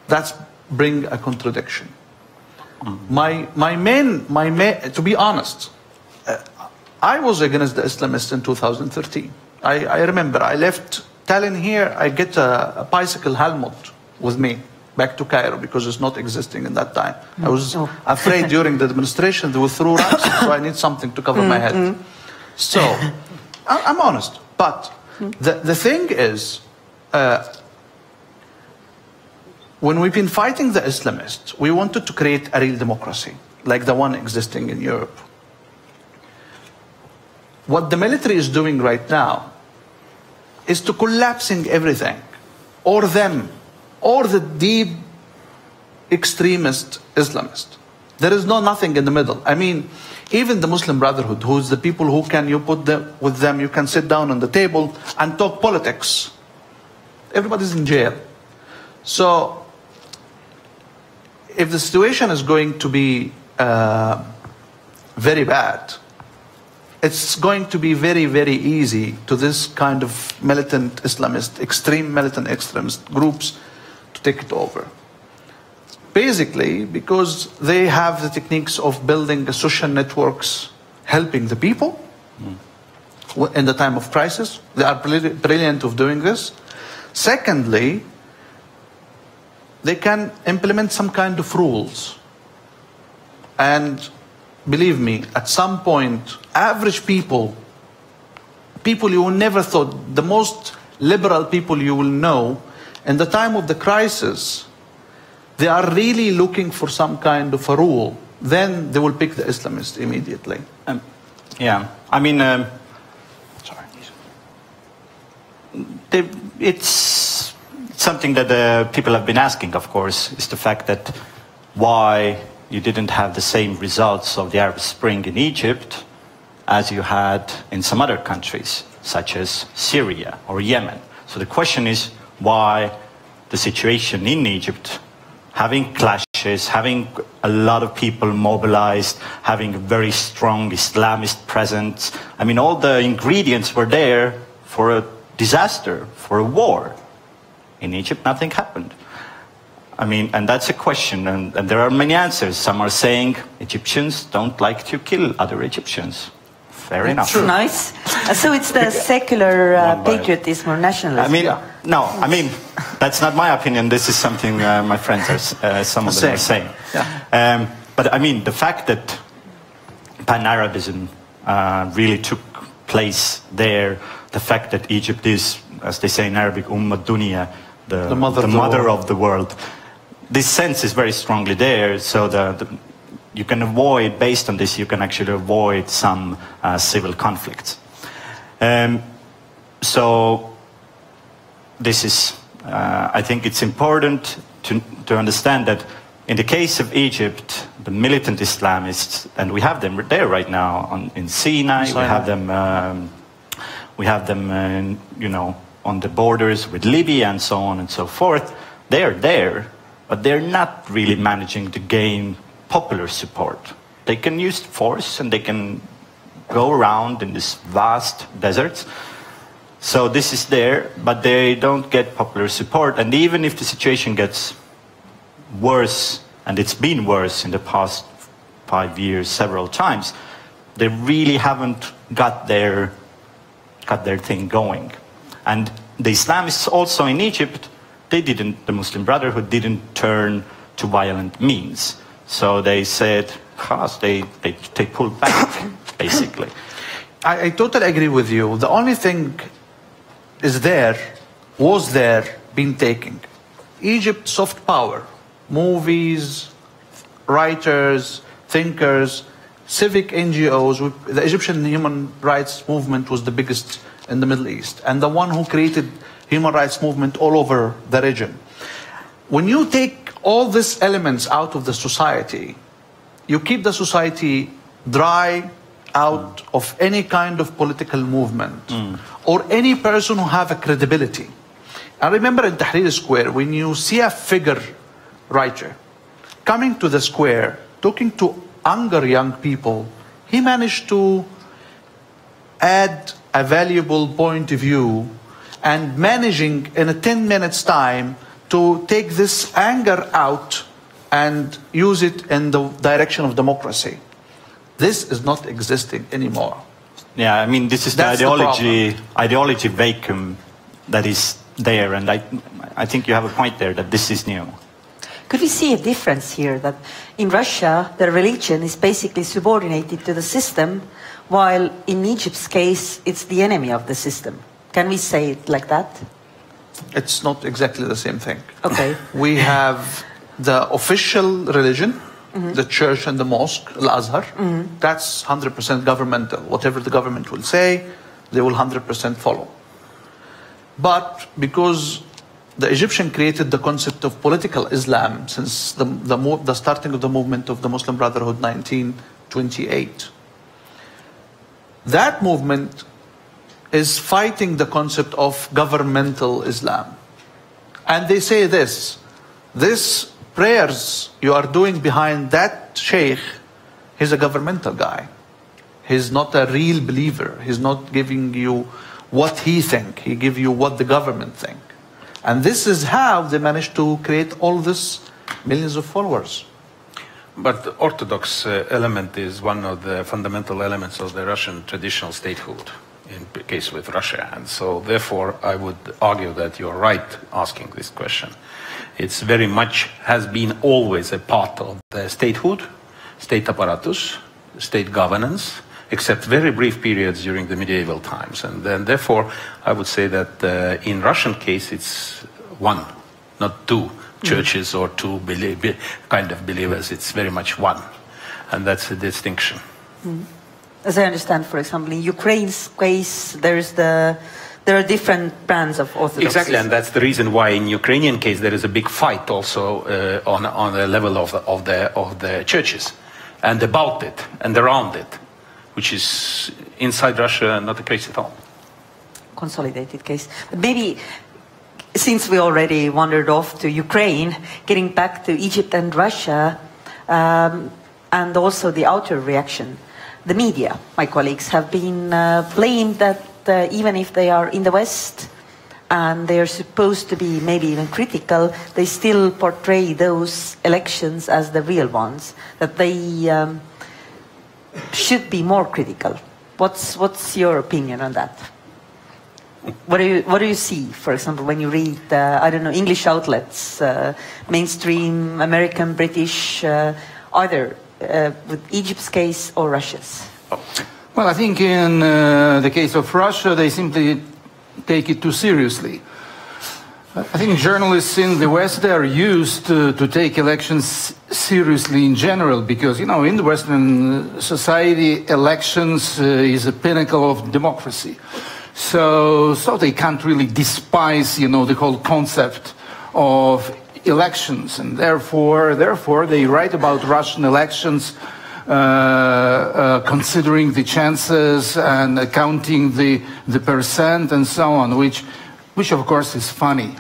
Speaker 2: That's bring a contradiction. My main, to be honest, I was against the Islamists in 2013. I remember I left Tallinn here, I get a bicycle helmet with me back to Cairo because it's not existing in that time. I was afraid during the demonstration they would throw rocks, so I need something to cover my head. So, I'm honest. But the thing is, when we've been fighting the Islamists, we wanted to create a real democracy, like the one existing in Europe. What the military is doing right now is to collapsing everything, or them, or the deep extremist Islamist. There is nothing in the middle. I mean, even the Muslim Brotherhood, who's the people who can, you put them with them, you can sit down on the table and talk politics. Everybody's in jail. So, if the situation is going to be very bad, it's going to be very, very easy to this kind of militant Islamist, extreme militant extremist groups to take it over. Basically, because they have the techniques of building the social networks, helping the people in the time of crisis. They are brilliant of doing this. Secondly, they can implement some kind of rules. And believe me, at some point, average people you will never thought, the most liberal people you will know, in the time of the crisis, they are really looking for some kind of a rule. Then they will pick the Islamists immediately.
Speaker 6: Yeah, I mean, it's something that people have been asking, of course, is the fact that why you didn't have the same results of the Arab Spring in Egypt as you had in some other countries, such as Syria or Yemen. So the question is why the situation in Egypt, having clashes, having a lot of people mobilized, having a very strong Islamist presence, I mean, all the ingredients were there for a disaster, for a war. In Egypt, nothing happened. I mean, and that's a question, and there are many answers. Some are saying Egyptians don't like to kill other Egyptians. Fair enough.
Speaker 3: That's nice. So it's the secular patriotism or nationalism.
Speaker 6: I mean, no, I mean, that's not my opinion. This is something my friends are, some of them are saying. Yeah. But I mean, the fact that Pan-Arabism really took place there, the fact that Egypt is, as they say in Arabic, Dunya, the mother of the world. This sense is very strongly there, so you can avoid, based on this, you can actually avoid some civil conflicts. So this is, I think it's important to understand that in the case of Egypt, the militant Islamists, and we have them there right now in Sinai, we have them, you know, on the borders with Libya and so on and so forth. They're there, but they're not really managing to gain popular support. They can use force and they can go around in this vast deserts. So this is there, but they don't get popular support. And even if the situation gets worse, and it's been worse in the past 5 years several times, they really haven't got their thing going. And the Islamists also in Egypt, the Muslim Brotherhood didn't turn to violent means. So they said, they pulled back, basically.
Speaker 2: I totally agree with you. The only thing was there, being taken. Egypt, soft power, movies, writers, thinkers, civic NGOs. The Egyptian human rights movement was the biggest in the Middle East, and the one who created human rights movement all over the region. When you take all these elements out of the society, you keep the society dry out of any kind of political movement or any person who have a credibility. I remember in Tahrir Square, when you see a figure writer coming to the square, talking to younger young people, he managed to add a valuable point of view and managing in a 10 minutes time to take this anger out and use it in the direction of democracy. This is not existing anymore.
Speaker 6: Yeah, I mean, this is the ideology vacuum that is there, and I think you have a point there that this is new.
Speaker 3: Could we see a difference here, that in Russia the religion is basically subordinated to the system, while in Egypt's case it's the enemy of the system? Can we say it like that?
Speaker 2: It's not exactly the same thing.
Speaker 3: Okay.
Speaker 2: We have the official religion, the church and the mosque, Al-Azhar. That's 100% governmental. Whatever the government will say, they will 100% follow. But because the Egyptian created the concept of political Islam since the starting of the movement of the Muslim Brotherhood 1928. That movement is fighting the concept of governmental Islam. And they say this prayers you are doing behind that sheikh, he's a governmental guy. He's not a real believer. He's not giving you what he thinks. He gives you what the government thinks. And this is how they managed to create all this millions of followers.
Speaker 4: But the Orthodox element is one of the fundamental elements of the Russian traditional statehood, in the case with Russia. And so therefore I would argue that you're right asking this question. It's very much has been always a part of the statehood, state apparatus, state governance, except very brief periods during the medieval times. And then therefore I would say that in Russian case it's one, not two churches or two kind of believers. It's very much one. And that's the distinction.
Speaker 3: As I understand, for example, in Ukraine's case, there are different brands of Orthodoxy.
Speaker 4: Exactly, and that's the reason why in Ukrainian case there is a big fight also on the level of the churches and about it and around it, which is inside Russia not the case at all.
Speaker 3: Consolidated case. But maybe, since we already wandered off to Ukraine, getting back to Egypt and Russia, and also the outer reaction. The media, my colleagues, have been blamed that even if they are in the West and they are supposed to be maybe even critical, they still portray those elections as the real ones, that they should be more critical. What's your opinion on that? What do you see, for example, when you read, I don't know, English outlets, mainstream, American, British, either with Egypt's case or Russia's?
Speaker 5: Well, I think in the case of Russia, they simply take it too seriously. I think journalists in the West, they are used to take elections seriously in general, because, you know, in the Western society, elections is a pinnacle of democracy. So they can't really despise, you know, the whole concept of elections, and therefore they write about Russian elections considering the chances and counting the percent and so on, which of course is funny,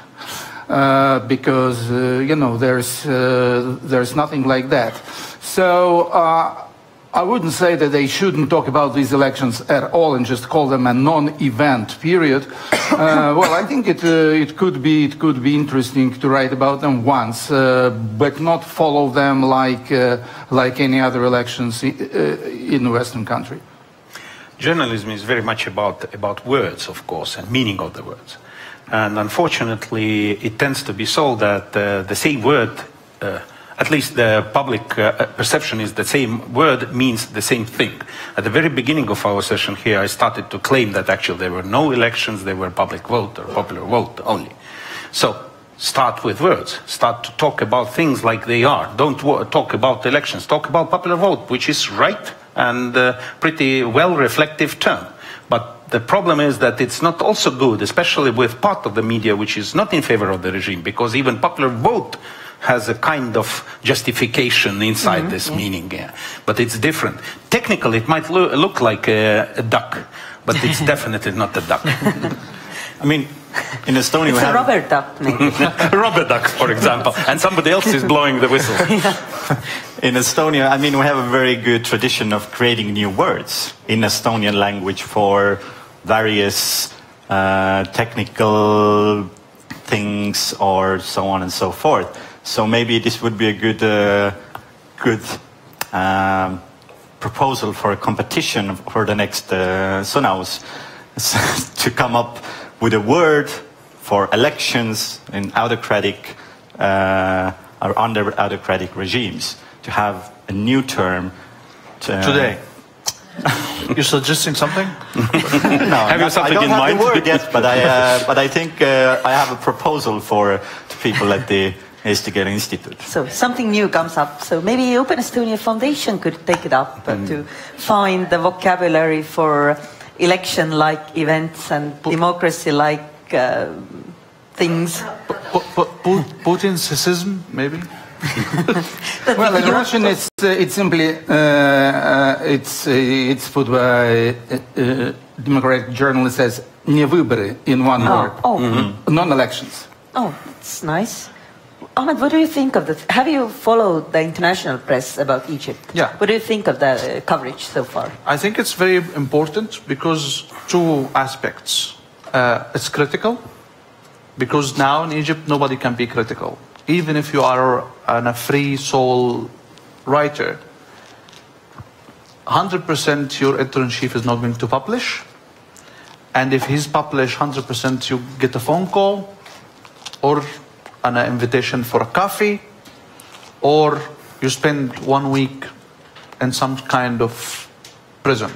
Speaker 5: because you know, there's nothing like that. So I wouldn't say that they shouldn't talk about these elections at all and just call them a non-event period. Well, I think it could be interesting to write about them once, but not follow them like any other elections in a Western country.
Speaker 4: Journalism is very much about words, of course, and meaning of the words. And unfortunately, it tends to be so that the same word, at least the public perception is the same word means the same thing. At the very beginning of our session here, I started to claim that actually there were no elections, there were public vote or popular vote only. So start with words. Start to talk about things like they are. Don't talk about elections. Talk about popular vote, which is right and pretty well-reflective term. But the problem is that it's not also good, especially with part of the media which is not in favor of the regime, because even popular vote has a kind of justification inside this meaning, but it's different. Technically, it might look like a duck, but it's definitely not a duck.
Speaker 6: I mean, in Estonia,
Speaker 3: it's a rubber duck, maybe.
Speaker 4: Rubber duck, for example, and somebody else is blowing the whistle.
Speaker 6: In Estonia, I mean, we have a very good tradition of creating new words in Estonian language for various technical things or so on and so forth. So maybe this would be a good proposal for a competition for the next Sunaus to come up with a word for elections in autocratic or under autocratic regimes, to have a new term.
Speaker 2: Today. You're suggesting something?
Speaker 6: No,
Speaker 7: have you something in mind?
Speaker 6: I don't have the word yet, but I think I have a proposal for to people at the Eestikeele Institute.
Speaker 3: So something new comes up. So maybe Open Estonia Foundation could take it up to find the vocabulary for election-like events and democracy-like things.
Speaker 2: Putin's sism, maybe?
Speaker 5: Well, in Russian, it's simply it's put by democratic journalist as "не выборы" in one word. Non-elections.
Speaker 3: Oh, it's nice. Ahmed, what do you think of that? Have you followed the international press about Egypt?
Speaker 2: Yeah.
Speaker 3: What do you think of the coverage so far?
Speaker 2: I think it's very important because two aspects. It's critical because now in Egypt nobody can be critical. Even if you are a free soul writer, 100% your editor-in-chief is not going to publish. And if he's published, 100% you get a phone call or an invitation for a coffee, or you spend 1 week in some kind of prison.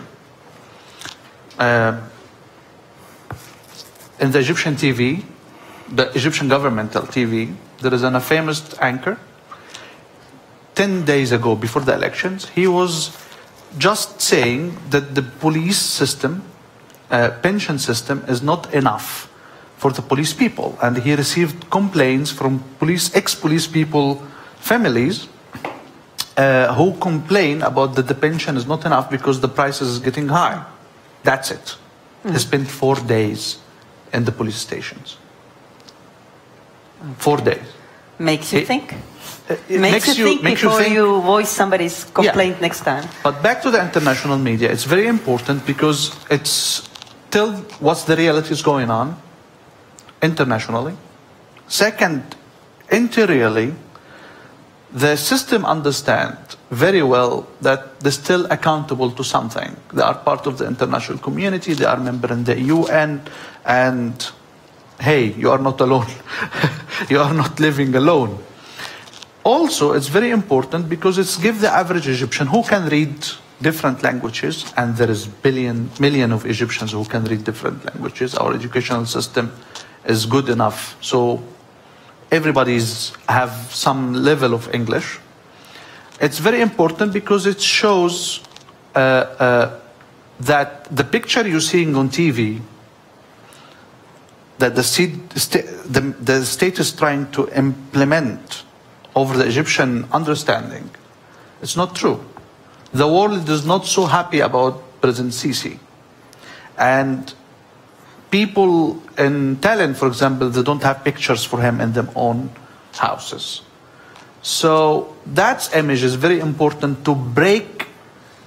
Speaker 2: In the Egyptian TV, the Egyptian governmental TV, there is a famous anchor. 10 days ago, before the elections, he was just saying that the police system, pension system, is not enough for the police people. And he received complaints from ex-police people, families, who complain about that the pension is not enough because the price is getting high. That's it. He spent 4 days in the police stations. 4 days.
Speaker 3: Makes you think?
Speaker 2: It
Speaker 3: makes you think before you voice somebody's complaint next time.
Speaker 2: But back to the international media, it's very important because it's tell what's the reality is going on internationally. Second, interiorly, the system understands very well that they're still accountable to something. They are part of the international community, they are member in the UN, and hey, you are not alone. You are not living alone. Also, it's very important because it's give the average Egyptian who can read different languages, and there is million of Egyptians who can read different languages. Our educational system is good enough, so everybody's have some level of English. It's very important because it shows that the picture you're seeing on TV, that the state is trying to implement over the Egyptian understanding, it's not true. The world is not so happy about President Sisi. And people in Tallinn, for example, they don't have pictures for him in their own houses. So that image is very important to break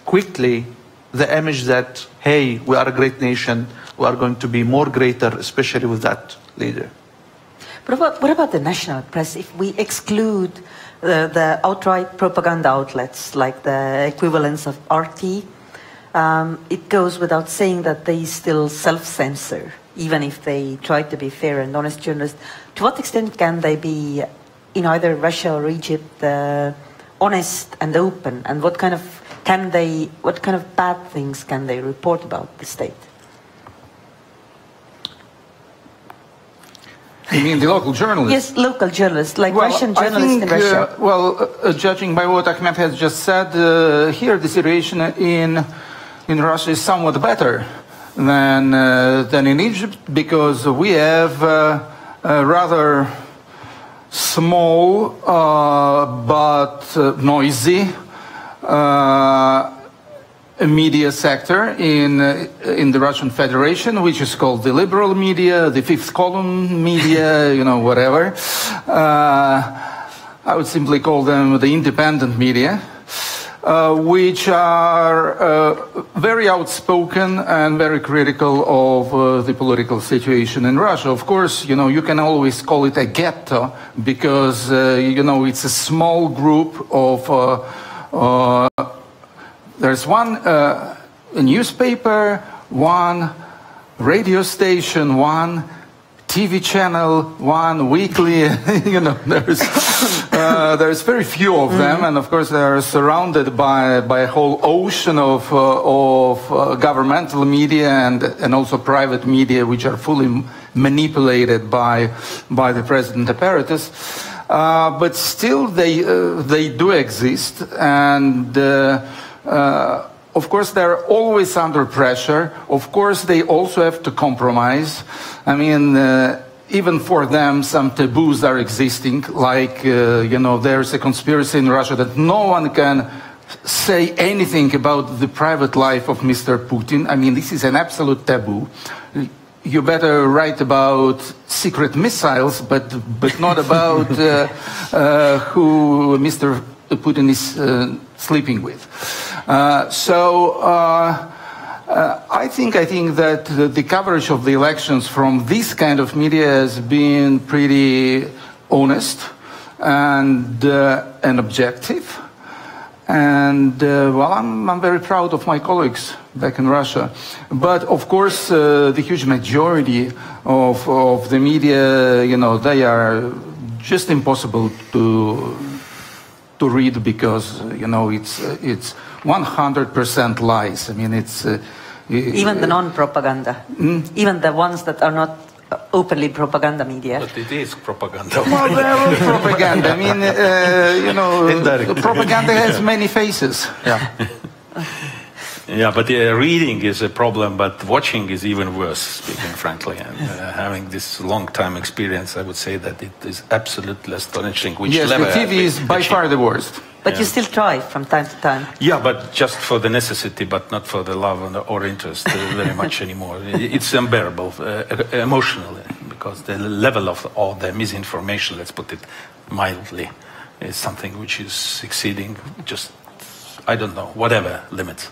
Speaker 2: quickly the image that, hey, we are a great nation, we are going to be more greater, especially with that leader.
Speaker 3: But what about the national press? If we exclude the outright propaganda outlets, like the equivalents of RT, it goes without saying that they still self-censor, even if they try to be fair and honest journalists. To what extent can they be, in either Russia or Egypt, honest and open? And what kind of bad things can they report about the state?
Speaker 5: You mean the local journalists?
Speaker 3: Yes, local journalists, like Russian journalists in Russia.
Speaker 5: Judging by what Ahmed has just said, here the situation in Russia is somewhat better than in Egypt, because we have a rather small but noisy media sector in the Russian Federation, which is called the liberal media, the fifth column media, whatever. I would simply call them the independent media. which are very outspoken and very critical of the political situation in Russia. Of course, you know, you can always call it a ghetto because, you know, it's a small group of, there's one a newspaper, one radio station, one TV channel, one weekly, you know, there's very few of them, and of course they are surrounded by a whole ocean of governmental media and also private media, which are fully manipulated by the president apparatus. But still, they do exist, and of course, they're always under pressure. Of course, they also have to compromise. I mean, even for them, some taboos are existing. Like, you know, there's a conspiracy in Russia that no one can say anything about the private life of Mr. Putin. I mean, this is an absolute taboo. You better write about secret missiles, but not about who Mr. Putin is sleeping with. I think that the coverage of the elections from this kind of media has been pretty honest and objective. And well, I'm very proud of my colleagues back in Russia. But of course, the huge majority of the media, you know, they are just impossible to read because, you know, it's 100% lies. I mean, it's
Speaker 3: even the non-propaganda, even the ones that are not openly propaganda media.
Speaker 4: But it is propaganda.
Speaker 5: Well, they're all propaganda. I mean, you know, propaganda has many faces.
Speaker 2: Yeah.
Speaker 4: Yeah, but reading is a problem, but watching is even worse, speaking frankly. And having this long-time experience, I would say that it is absolutely astonishing. Which
Speaker 5: yes,
Speaker 4: level
Speaker 5: the TV is by far the worst.
Speaker 3: But you still try from time to time.
Speaker 4: Yeah, but just for the necessity, but not for the love or interest very much anymore. It's unbearable emotionally, because the level of all the misinformation, let's put it mildly, is something which is exceeding just, I don't know, whatever limits.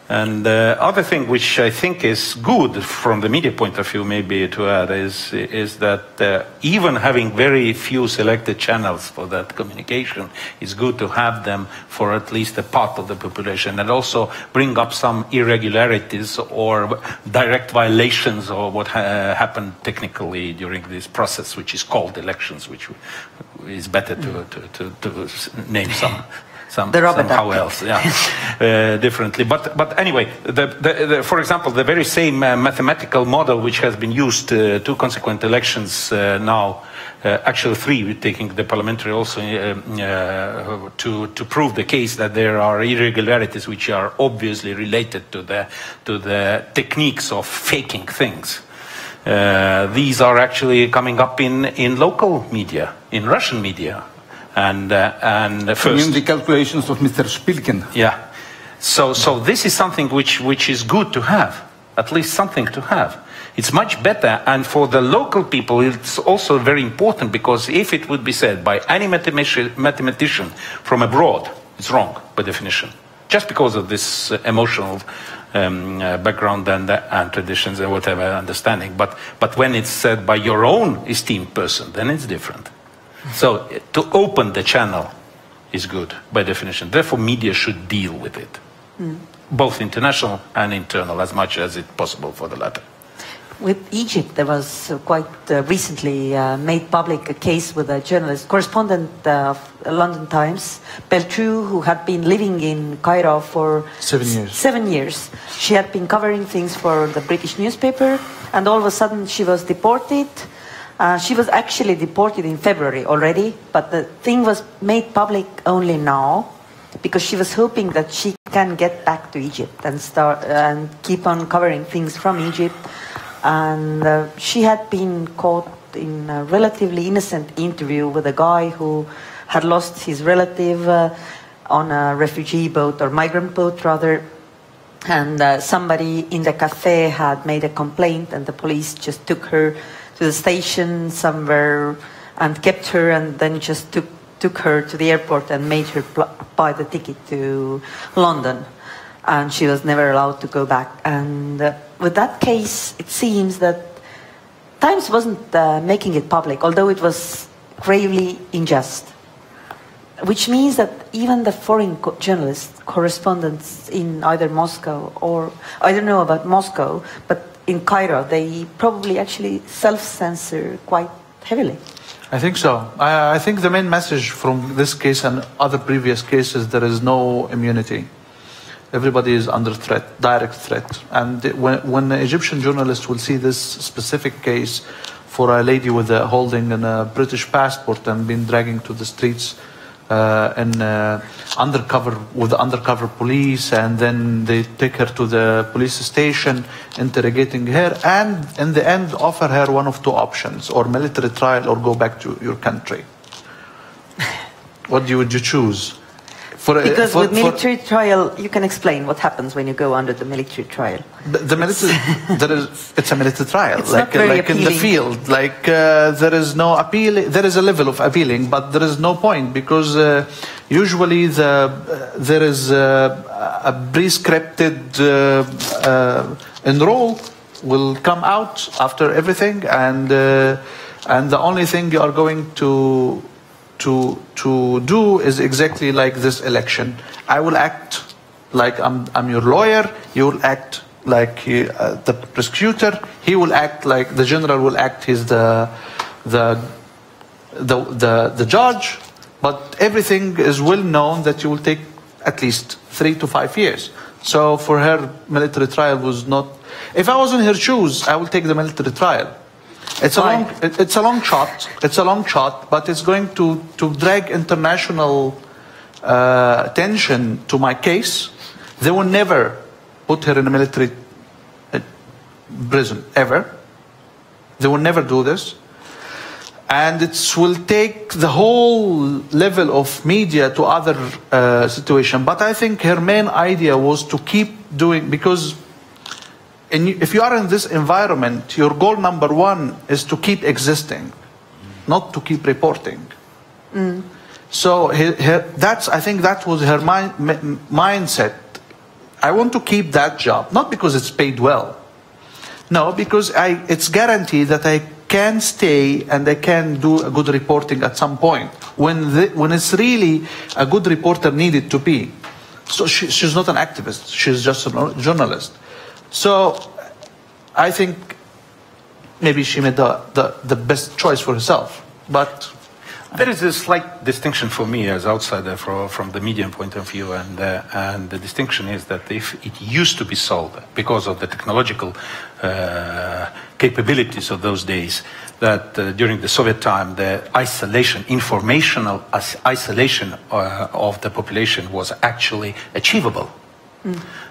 Speaker 4: And the other thing which I think is good from the media point of view, maybe to add, is that even having very few selected channels for that communication, it's good to have them for at least a part of the population, and also bring up some irregularities or direct violations of what happened technically during this process, which is called elections, which is better to name somehow else, yeah, differently. But anyway, for example, the very same mathematical model which has been used two consequent elections now, actually three, taking the parliamentary also, to prove the case that there are irregularities which are obviously related to the techniques of faking things. These are actually coming up in local media, in Russian media. And first,
Speaker 5: I mean the calculations of Mr. Shpilkin.
Speaker 4: Yeah. So this is something which is good to have, at least something to have. It's much better, and for the local people, it's also very important, because if it would be said by any mathematician from abroad, it's wrong by definition, just because of this emotional background and traditions and whatever understanding. But when it's said by your own esteemed person, then it's different. So to open the channel is good by definition. Therefore, media should deal with it, both international and internal, as much as it's possible for the latter.
Speaker 3: With Egypt, there was quite recently made public a case with a journalist, correspondent of London Times, Beltrou, who had been living in Cairo for
Speaker 2: 7 years.
Speaker 3: 7 years. She had been covering things for the British newspaper, and all of a sudden she was deported. She was actually deported in February already, but the thing was made public only now, because she was hoping that she can get back to Egypt and start and keep on covering things from Egypt. And she had been caught in a relatively innocent interview with a guy who had lost his relative on a refugee boat, or migrant boat rather. And somebody in the cafe had made a complaint, and the police just took her to the station somewhere and kept her, and then just took took her to the airport and made her buy the ticket to London. And she was never allowed to go back. And with that case, it seems that Times wasn't making it public, although it was gravely unjust. Which means that even the foreign journalists, correspondents in either Moscow or, I don't know about Moscow, but in Cairo, they probably actually self-censor quite heavily.
Speaker 2: I think so. I think the main message from this case and other previous cases, there is no immunity. Everybody is under threat, direct threat. And when the Egyptian journalists will see this specific case for a lady with holding a British passport and being dragging to the streets undercover with the undercover police, and then they take her to the police station, interrogating her, and in the end offer her one of two options: or military trial or go back to your country. What would you choose?
Speaker 3: Because with military trial, you can explain what happens when you go under the military trial.
Speaker 2: The military, it's a military trial,
Speaker 3: it's
Speaker 2: like in the field. Like there is no appeal. There is a level of appealing, but there is no point because usually there is a prescripted enroll will come out after everything, and the only thing you are going to do is exactly like this election. I will act like I'm your lawyer. You will act like the prosecutor. He will act like the general will act. He's the judge. But everything is well known that you will take at least 3 to 5 years. So for her, military trial was not. If I was in her shoes, I would take the military trial. It's a long shot. It's a long shot, but it's going to drag international attention to my case. They will never put her in a military prison ever. They will never do this, and it will take the whole level of media to other situation. But I think her main idea was to keep doing, because. If you are in this environment, your goal number one is to keep existing, not to keep reporting. So I think that was her mindset. I want to keep that job, not because it's paid well. No, because it's guaranteed that I can stay and I can do a good reporting at some point when it's really a good reporter needed to be. So she's not an activist. She's just a journalist. So I think maybe she made the best choice for herself. But
Speaker 4: there is a slight distinction for me as outsider from the media point of view, and the distinction is that if it used to be sold because of the technological capabilities of those days, that during the Soviet time, the informational isolation of the population was actually achievable.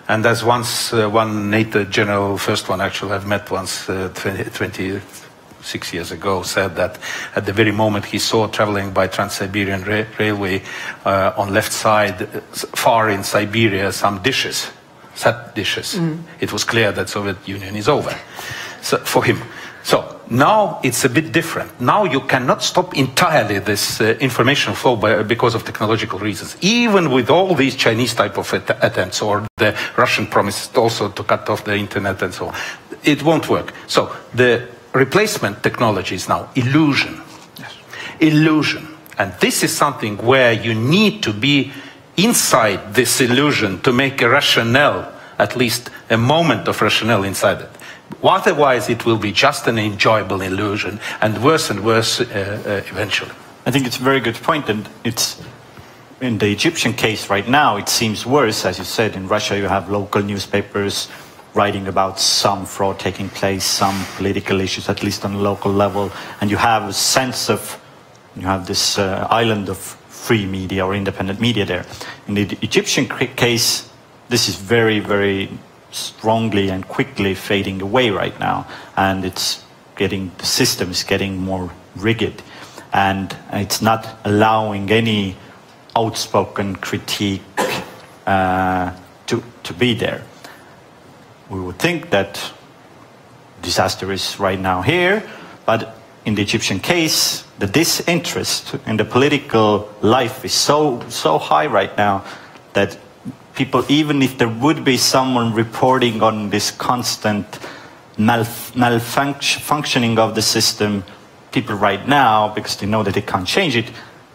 Speaker 4: And as once one NATO general, first one actually I've met once 26 years ago, said that at the very moment he saw traveling by Trans-Siberian Railway on left side, far in Siberia, some dishes, set dishes. It was clear that Soviet Union is over, so, for him. So now it's a bit different. Now you cannot stop entirely this information flow because of technological reasons. Even with all these Chinese type of attempts, or the Russian promise also to cut off the internet and so on, it won't work. So the replacement technology is now illusion. Yes. Illusion. And this is something where you need to be inside this illusion to make a rationale, at least a moment of rationale inside it. Otherwise, it will be just an enjoyable illusion, and worse eventually.
Speaker 6: I think it's a very good point, and it's in the Egyptian case right now, it seems worse. As you said, in Russia, you have local newspapers writing about some fraud taking place, some political issues, at least on a local level, and you have a sense of, you have this island of free media or independent media there. In the Egyptian case, this is very, very strongly and quickly fading away right now, and the system is getting more rigid, and it's not allowing any outspoken critique to be there. We would think that disaster is right now here, but in the Egyptian case, the disinterest in the political life is so high right now that people, even if there would be someone reporting on this constant malfunctioning of the system, people right now, because they know that they can't change it,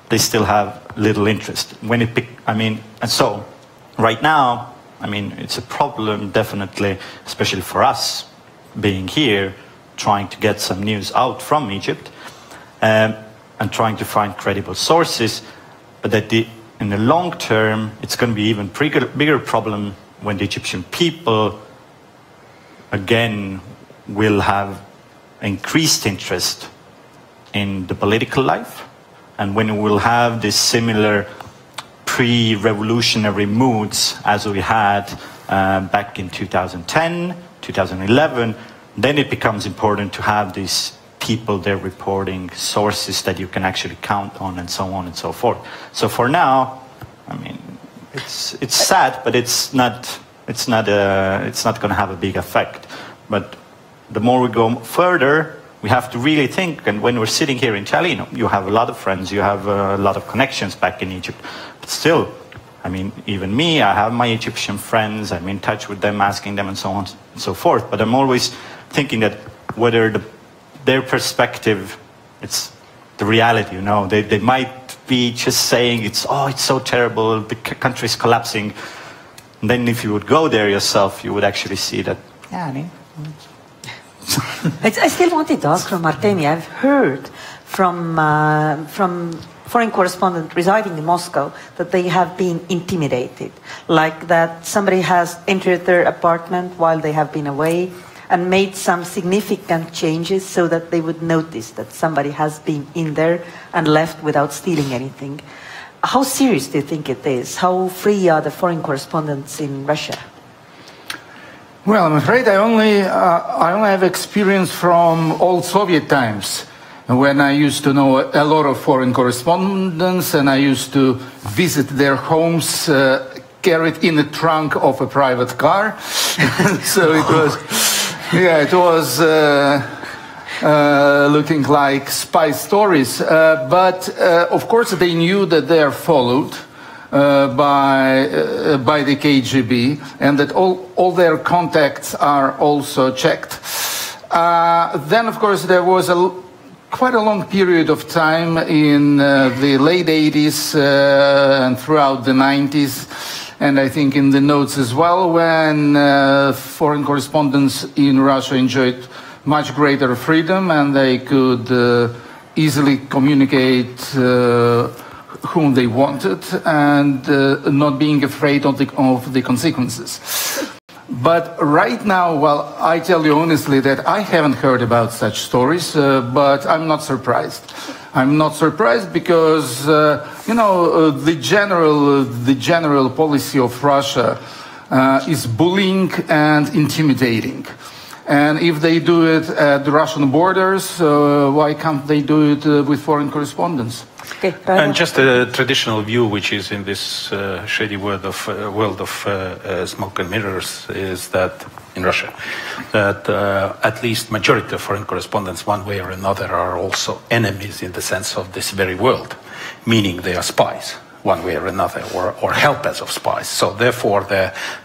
Speaker 6: they still have little interest. And so right now, it's a problem definitely, especially for us being here, trying to get some news out from Egypt, and trying to find credible sources, but that in the long term, it's going to be even bigger problem when the Egyptian people, again, will have increased interest in the political life, and when we will have this similar pre-revolutionary moods as we had back in 2010, 2011, then it becomes important to have these people there reporting sources that you can actually count on, and so on and so forth. So for now, it's sad, but it's not going to have a big effect. But the more we go further, we have to really think. And when we're sitting here in Tallinn, you have a lot of friends, you have a lot of connections back in Egypt. But still, even me, I have my Egyptian friends. I'm in touch with them, asking them, and so on and so forth. But I'm always thinking that whether their perspective, it's the reality, they might be just saying it's so terrible, the country is collapsing. And then if you would go there yourself, you would actually see that,
Speaker 3: I still wanted to ask from Artemi. I've heard from foreign correspondents residing in Moscow that they have been intimidated, like that somebody has entered their apartment while they have been away and made some significant changes so that they would notice that somebody has been in there and left without stealing anything. How serious do you think it is? How free are the foreign correspondents in Russia?
Speaker 5: Well, I'm afraid I only have experience from old Soviet times, when I used to know a lot of foreign correspondents, and I used to visit their homes carried in the trunk of a private car. So it was looking like spy stories. But of course they knew that they are followed by the KGB, and that all their contacts are also checked. Then, of course, there was quite a long period of time in the late 80s and throughout the 90s, and I think in the notes as well, when foreign correspondents in Russia enjoyed much greater freedom, and they could easily communicate whom they wanted, and not being afraid of the consequences. But right now, well, I tell you honestly that I haven't heard about such stories, but I'm not surprised. I'm not surprised because, the general policy of Russia is bullying and intimidating. And if they do it at the Russian borders, why can't they do it with foreign correspondents?
Speaker 3: Okay,
Speaker 4: and just a traditional view, which is in this shady world of smoke and mirrors, is that in Russia, that at least majority of foreign correspondents, one way or another, are also enemies in the sense of this very world, meaning they are spies, one way or another, or helpers of spies. So therefore,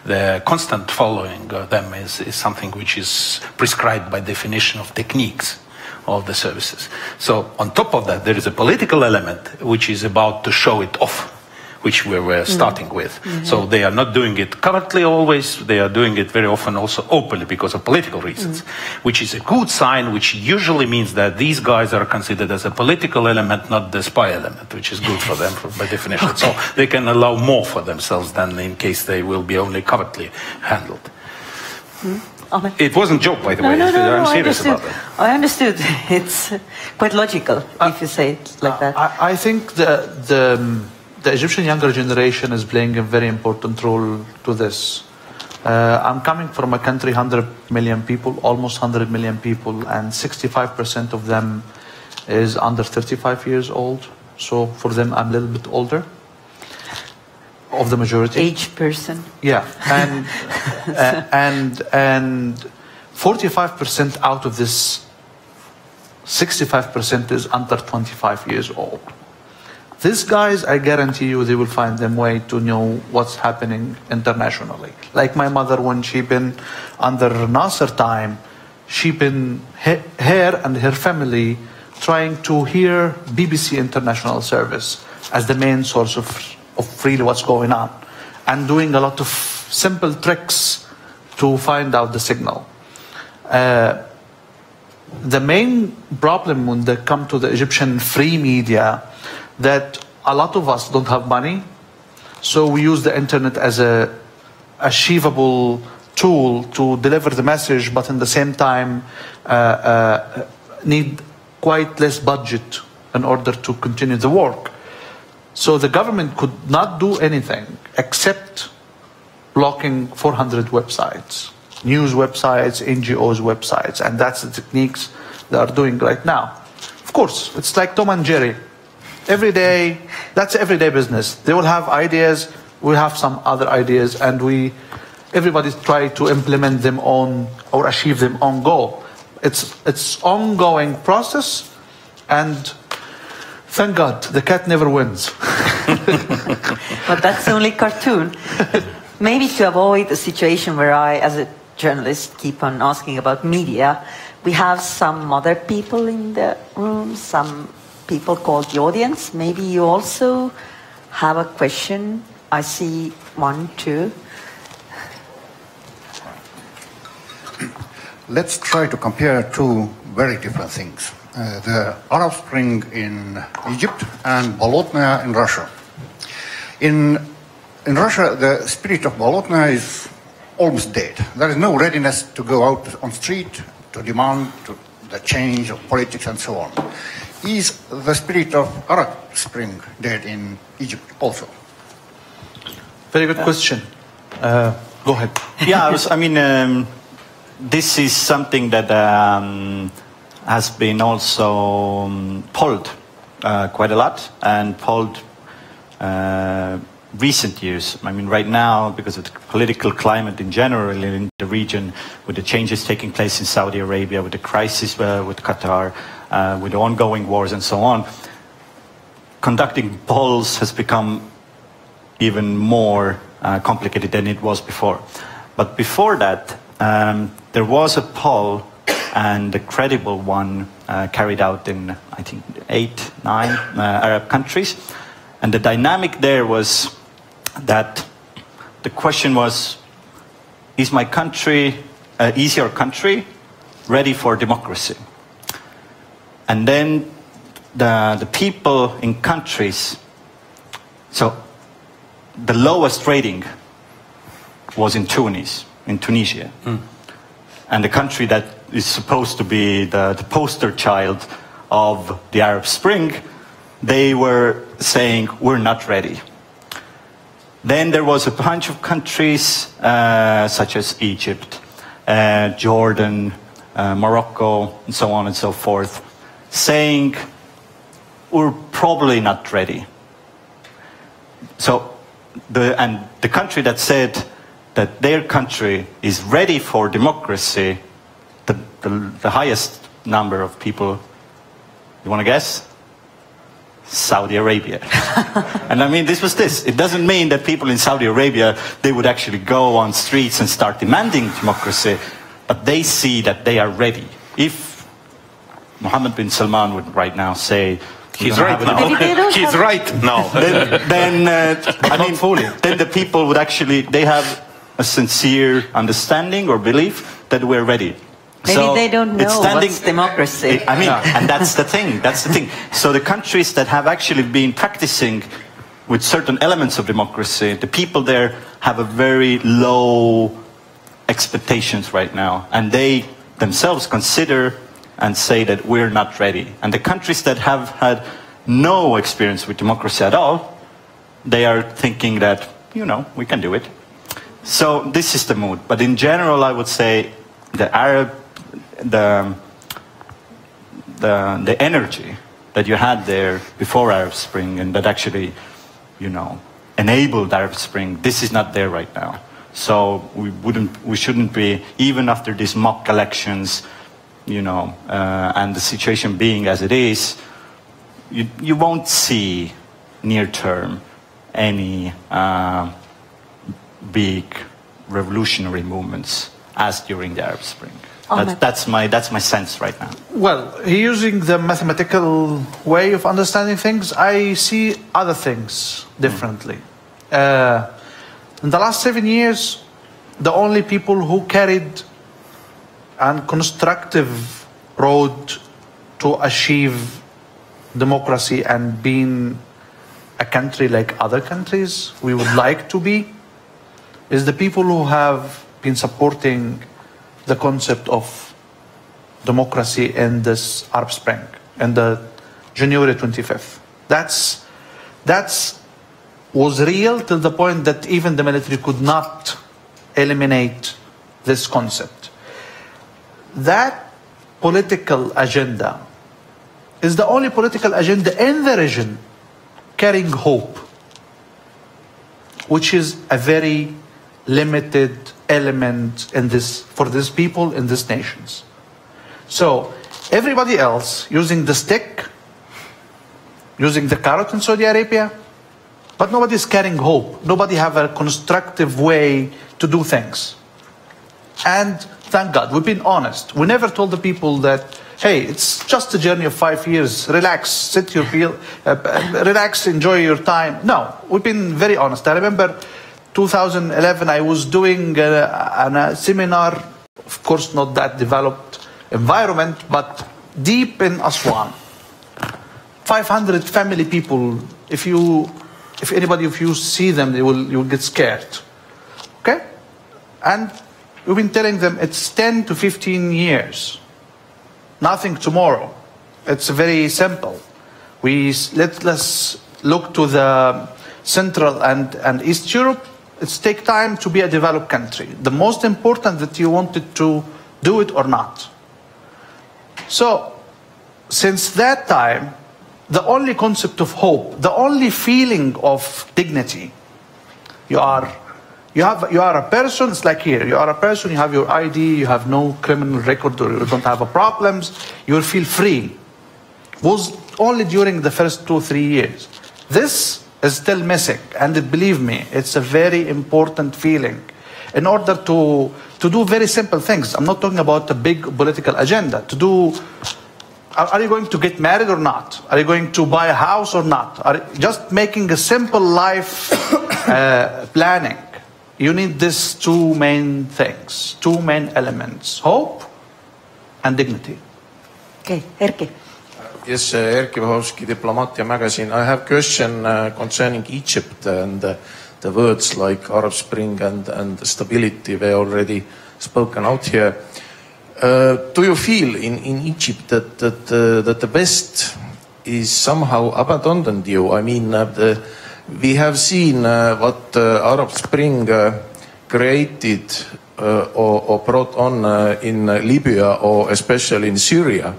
Speaker 4: the constant following of them is something which is prescribed by definition of techniques of the services. So on top of that, there is a political element which is about to show it off, which we were starting with. So they are not doing it covertly always, they are doing it very often also openly because of political reasons, which is a good sign, which usually means that these guys are considered as a political element, not the spy element, which is good for them by definition. Okay. So they can allow more for themselves than in case they will be only covertly handled. It wasn't a joke, by the way. I'm serious about that.
Speaker 3: I understood. It's quite logical if you say it like that.
Speaker 2: I think the Egyptian younger generation is playing a very important role to this. I'm coming from a country, 100 million people, almost 100 million people, and 65% of them is under 35 years old. So for them, I'm a little bit older. Of the majority,
Speaker 3: age person,
Speaker 2: yeah, and 45% out of this 65% is under 25 years old. These guys, I guarantee you, they will find them way to know what's happening internationally. Like my mother, when she been under Nasser time, she been her and her family trying to hear BBC International Service as the main source of really what's going on, and doing a lot of simple tricks to find out the signal. The main problem when they come to the Egyptian free media, that a lot of us don't have money, so we use the internet as a achievable tool to deliver the message, but in the same time need quite less budget in order to continue the work. So the government could not do anything except blocking 400 websites, news websites, NGOs websites, and that's the techniques they are doing right now. Of course, it's like Tom and Jerry. Every day, that's everyday business. They will have ideas, we have some other ideas, and everybody try to implement them on or achieve them on goal. It's ongoing process, and thank God the cat never wins.
Speaker 3: But that's only cartoon. Maybe to avoid a situation where I, as a journalist, keep on asking about media, we have some other people in the room, some people called the audience. Maybe you also have a question. I see one, two.
Speaker 7: Let's try to compare two very different things. The Arab Spring in Egypt and Bolotnaya in Russia. In Russia, the spirit of Bolotnaya is almost dead. There is no readiness to go out on the street to demand the change of politics and so on. Is the spirit of Arab Spring dead in Egypt also?
Speaker 2: Very good question. Go ahead.
Speaker 6: Yeah, this is something that has been also polled quite a lot, and polled recent years. Right now, because of the political climate in general in the region, with the changes taking place in Saudi Arabia, with the crisis with Qatar, with the ongoing wars and so on, conducting polls has become even more complicated than it was before. But before that, there was a poll, and a credible one, carried out in, I think, 8, 9 Arab countries. And the dynamic there was that the question was, is my country, is your country ready for democracy? And then the people in countries, so the lowest rating was in Tunisia. And the country that is supposed to be the poster child of the Arab Spring, they were saying, we're not ready. Then there was a bunch of countries, such as Egypt, Jordan, Morocco, and so on and so forth, saying, we're probably not ready. So, the country that said that their country is ready for democracy, the highest number of people, you want to guess? Saudi Arabia. And this. It doesn't mean that people in Saudi Arabia, they would actually go on streets and start demanding democracy, but they see that they are ready. If Mohammed bin Salman would right now say,
Speaker 4: he's right now. He's right now.
Speaker 6: Then the people would actually, they have a sincere understanding or belief that we're ready.
Speaker 3: Maybe they don't know what's democracy.
Speaker 6: And that's the thing. So the countries that have actually been practicing with certain elements of democracy, the people there have a very low expectations right now. And they themselves consider and say that we're not ready. And the countries that have had no experience with democracy at all, they are thinking that, we can do it. So this is the mood. But in general, I would say the energy that you had there before Arab Spring, and that actually, enabled Arab Spring, this is not there right now. So we shouldn't be, even after these mock elections, you know, and the situation being as it is, you won't see near term any big revolutionary movements as during the Arab Spring. That's my sense right now.
Speaker 2: Well, using the mathematical way of understanding things, I see other things differently. In the last 7 years, the only people who carried a constructive road to achieve democracy and being a country like other countries we would like to be is the people who have been supporting the concept of democracy in this Arab Spring and the January 25th. That's was real till the point that even the military could not eliminate this concept. That political agenda is the only political agenda in the region carrying hope, which is a very limited element in this, for these people in these nations. So everybody else using the stick, using the carrot in Saudi Arabia, but nobody is carrying hope. Nobody have a constructive way to do things. And thank God, we've been honest. We never told the people that, hey, it's just a journey of 5 years. Relax, sit your heel, relax, enjoy your time. No, we've been very honest. I remember 2011, I was doing a seminar, of course not that developed environment, but deep in Aswan. 500 family people. If anybody of you see them, you will get scared. Okay? And we've been telling them it's 10 to 15 years. Nothing tomorrow. It's very simple. Let's look to the Central and East Europe. It's take time to be a developed country. The most important that you wanted to do it or not. So, since that time, the only concept of hope, the only feeling of dignity, you are a person. It's like here, you are a person, you have your ID, you have no criminal record, or you don't have a problems, you feel free. Was only during the first 2 or 3 years. This is still missing, and believe me, it's a very important feeling. In order to do very simple things, I'm not talking about a big political agenda. To do, are you going to get married or not? Are you going to buy a house or not? Just making a simple life planning. You need these two main things, two main elements: hope and dignity.
Speaker 3: Okay, Erki.
Speaker 8: Yes, Erki Vahovski, Diplomatia magazine. I have a question concerning Egypt and the words like Arab Spring and stability were already spoken out here. Do you feel in Egypt that the West is somehow abandoned you? I mean, we have seen what Arab Spring created or brought on in Libya, or especially in Syria,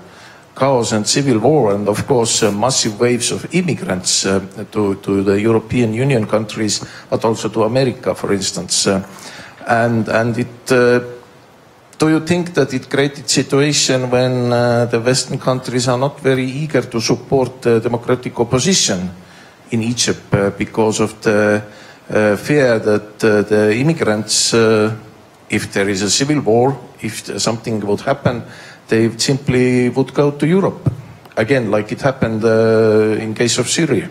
Speaker 8: chaos and civil war, and of course massive waves of immigrants to the European Union countries, but also to America, for instance. And it, do you think that it created a situation when the Western countries are not very eager to support democratic opposition in Egypt because of the fear that the immigrants, if there is a civil war, if something would happen, they simply would go to Europe, again, like it happened in case of Syria?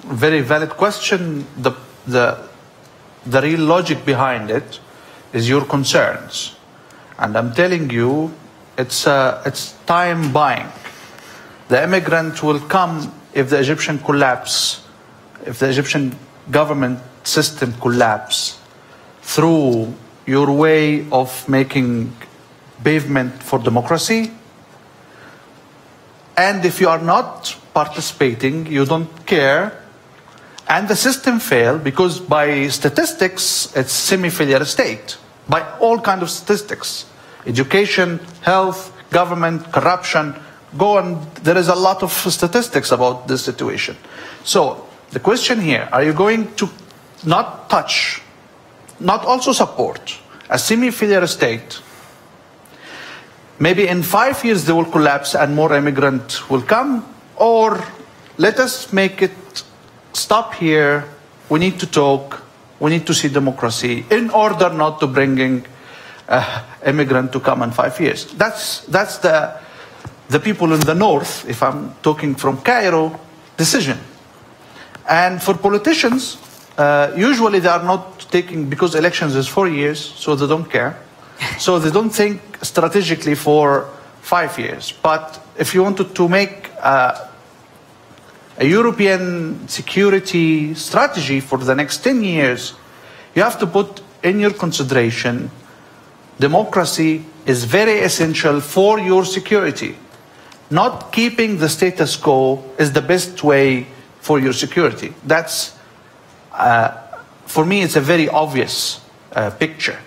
Speaker 2: Very valid question. The real logic behind it is your concerns. And I'm telling you, it's time buying. The immigrant will come if the Egyptian collapse, if the Egyptian government system collapse through your way of making pavement for democracy. And if you are not participating, you don't care, and the system failed, because by statistics, it's semi-failure state. By all kinds of statistics. Education, health, government, corruption, go on. There is a lot of statistics about this situation. So, the question here, are you going to not touch, not also support a semi-failure state maybe in 5 years they will collapse and more immigrants will come, or let us make it stop here. We need to talk. We need to see democracy in order not to bringing immigrant to come in 5 years. That's the people in the north, if I'm talking from Cairo, decision. And for politicians, usually they are not taking, because elections is 4 years, so they don't care. So they don't think strategically for 5 years. But if you wanted to make a European security strategy for the next 10 years, you have to put in your consideration democracy is very essential for your security. Not keeping the status quo is the best way for your security. That's, for me, it's a very obvious picture.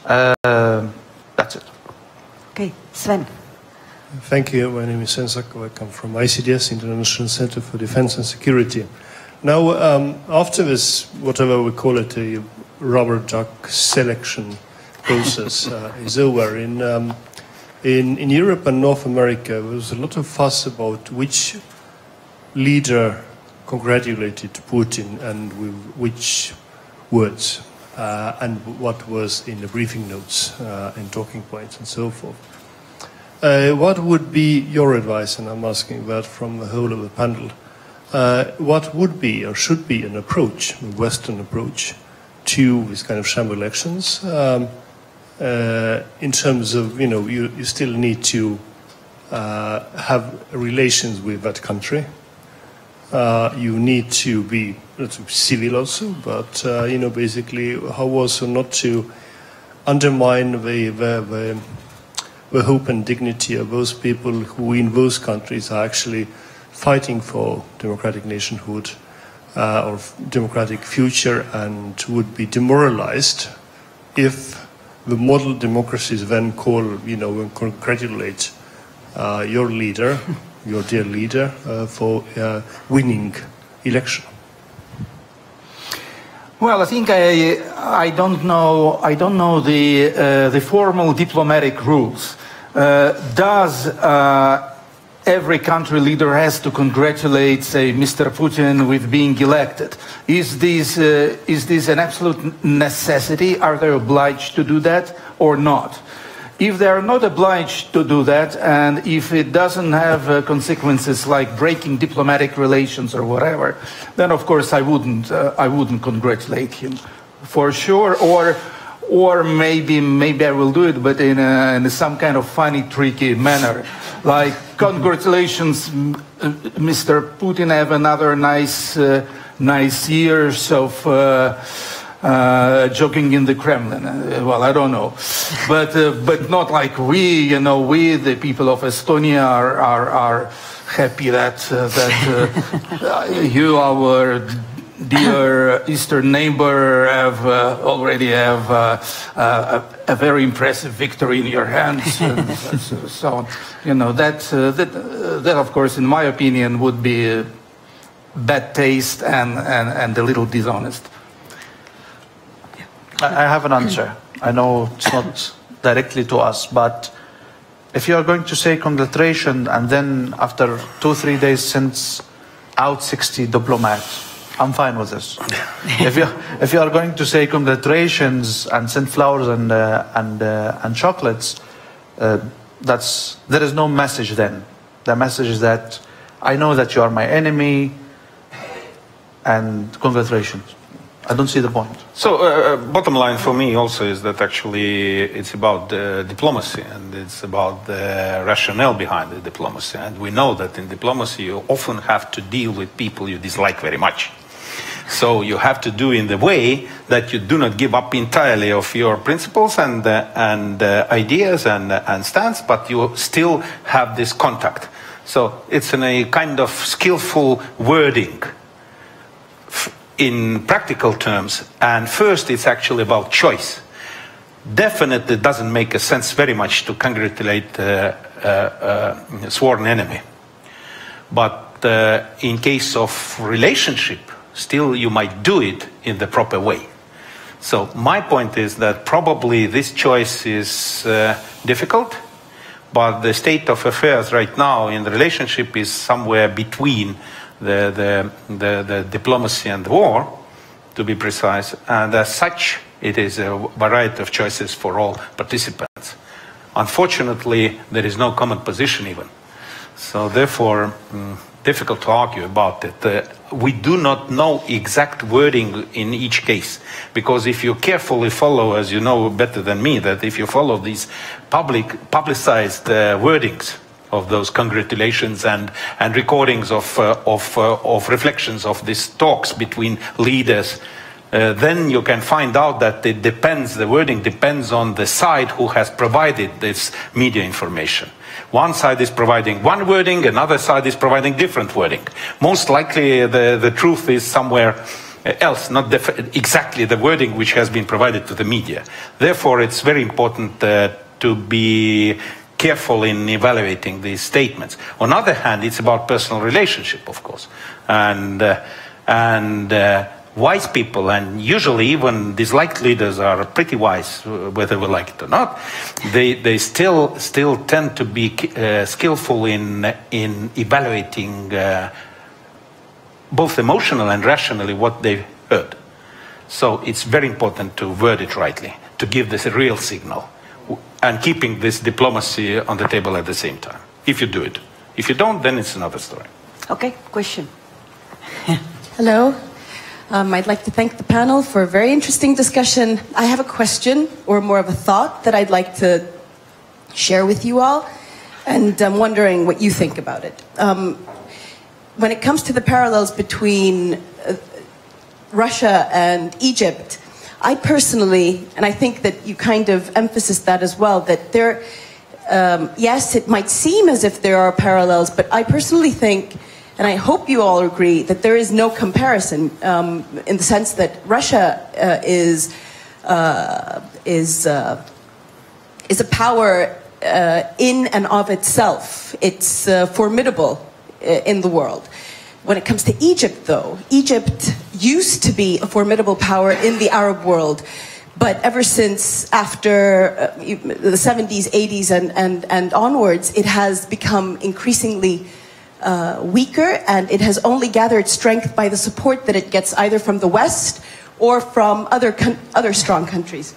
Speaker 2: That's it.
Speaker 3: Okay, Sven.
Speaker 9: Thank you. My name is Sven Sakko. I come from ICDS, International Center for Defense and Security. Now, after this, whatever we call it, a rubber duck selection process is over, in Europe and North America, there was a lot of fuss about which leader congratulated Putin and with which words, and what was in the briefing notes and talking points and so forth. What would be your advice, and I'm asking that from the whole of the panel, what would be or should be an approach, a Western approach, to this kind of sham elections, in terms of, you still need to have relations with that country. You need to be civil also, but, basically how also not to undermine the hope and dignity of those people who in those countries are actually fighting for democratic nationhood or democratic future, and would be demoralized if the model democracies then call, and congratulate your leader, your dear leader, for winning election.
Speaker 5: Well, I think I don't know the formal diplomatic rules. Does every country leader has to congratulate, say, Mr. Putin with being elected? Is this an absolute necessity? Are they obliged to do that or not? If they are not obliged to do that, and if it doesn't have consequences like breaking diplomatic relations or whatever, then of course I wouldn't congratulate him, for sure. Or maybe I will do it, but in some kind of funny, tricky manner, like congratulations, Mr. Putin, have another nice years of jogging in the Kremlin. Well, I don't know, but not like we, the people of Estonia are happy that you, our dear Eastern neighbor, already have a very impressive victory in your hands, and so on. That of course, in my opinion, would be bad taste and a little dishonest.
Speaker 2: I have an answer. I know it's not directly to us, but if you are going to say congratulations and then after 2-3 days send out 60 diplomats, I'm fine with this. If you are going to say congratulations and send flowers and chocolates, there is no message then. The message is that I know that you are my enemy, and congratulations. I don't see the point.
Speaker 4: So, bottom line for me also is that actually it's about diplomacy, and it's about the rationale behind the diplomacy. And we know that in diplomacy you often have to deal with people you dislike very much. So you have to do in the way that you do not give up entirely of your principles and ideas and stance, but you still have this contact. So it's in a kind of skillful wording in practical terms, and first it's actually about choice. Definitely doesn't make a sense very much to congratulate a sworn enemy. But in case of relationship, still you might do it in the proper way. So my point is that probably this choice is difficult, But the state of affairs right now in the relationship is somewhere between the diplomacy and the war, to be precise, and as such, it is a variety of choices for all participants. Unfortunately, there is no common position even. So therefore, difficult to argue about it. We do not know exact wording in each case, because if you carefully follow, as you know better than me, that if you follow these publicized wordings of those congratulations and recordings of reflections of these talks between leaders, then you can find out that it depends, the wording depends on the side who has provided this media information. One side is providing one wording, another side is providing different wording. Most likely the truth is somewhere else, not exactly the wording which has been provided to the media. Therefore, it's very important to be careful in evaluating these statements. On the other hand, it's about personal relationship, of course. And wise people, and usually even disliked leaders are pretty wise, whether we like it or not. They still tend to be skillful in evaluating both emotionally and rationally what they've heard. So it's very important to word it rightly, to give this a real signal, and keeping this diplomacy on the table at the same time, if you do it. If you don't, then it's another story.
Speaker 3: Okay, question.
Speaker 10: Hello. I'd like to thank the panel for a very interesting discussion. I have a question, or more of a thought, that I'd like to share with you all, and I'm wondering what you think about it. When it comes to the parallels between Russia and Egypt, I personally, and I think that you kind of emphasized that as well, that there, yes, it might seem as if there are parallels, but I personally think, and I hope you all agree, that there is no comparison in the sense that Russia is a power in and of itself. It's formidable in the world. When it comes to Egypt, though, Egypt used to be a formidable power in the Arab world, but ever since after the 70s, 80s, and onwards, it has become increasingly weaker, and it has only gathered strength by the support that it gets either from the West or from other strong countries.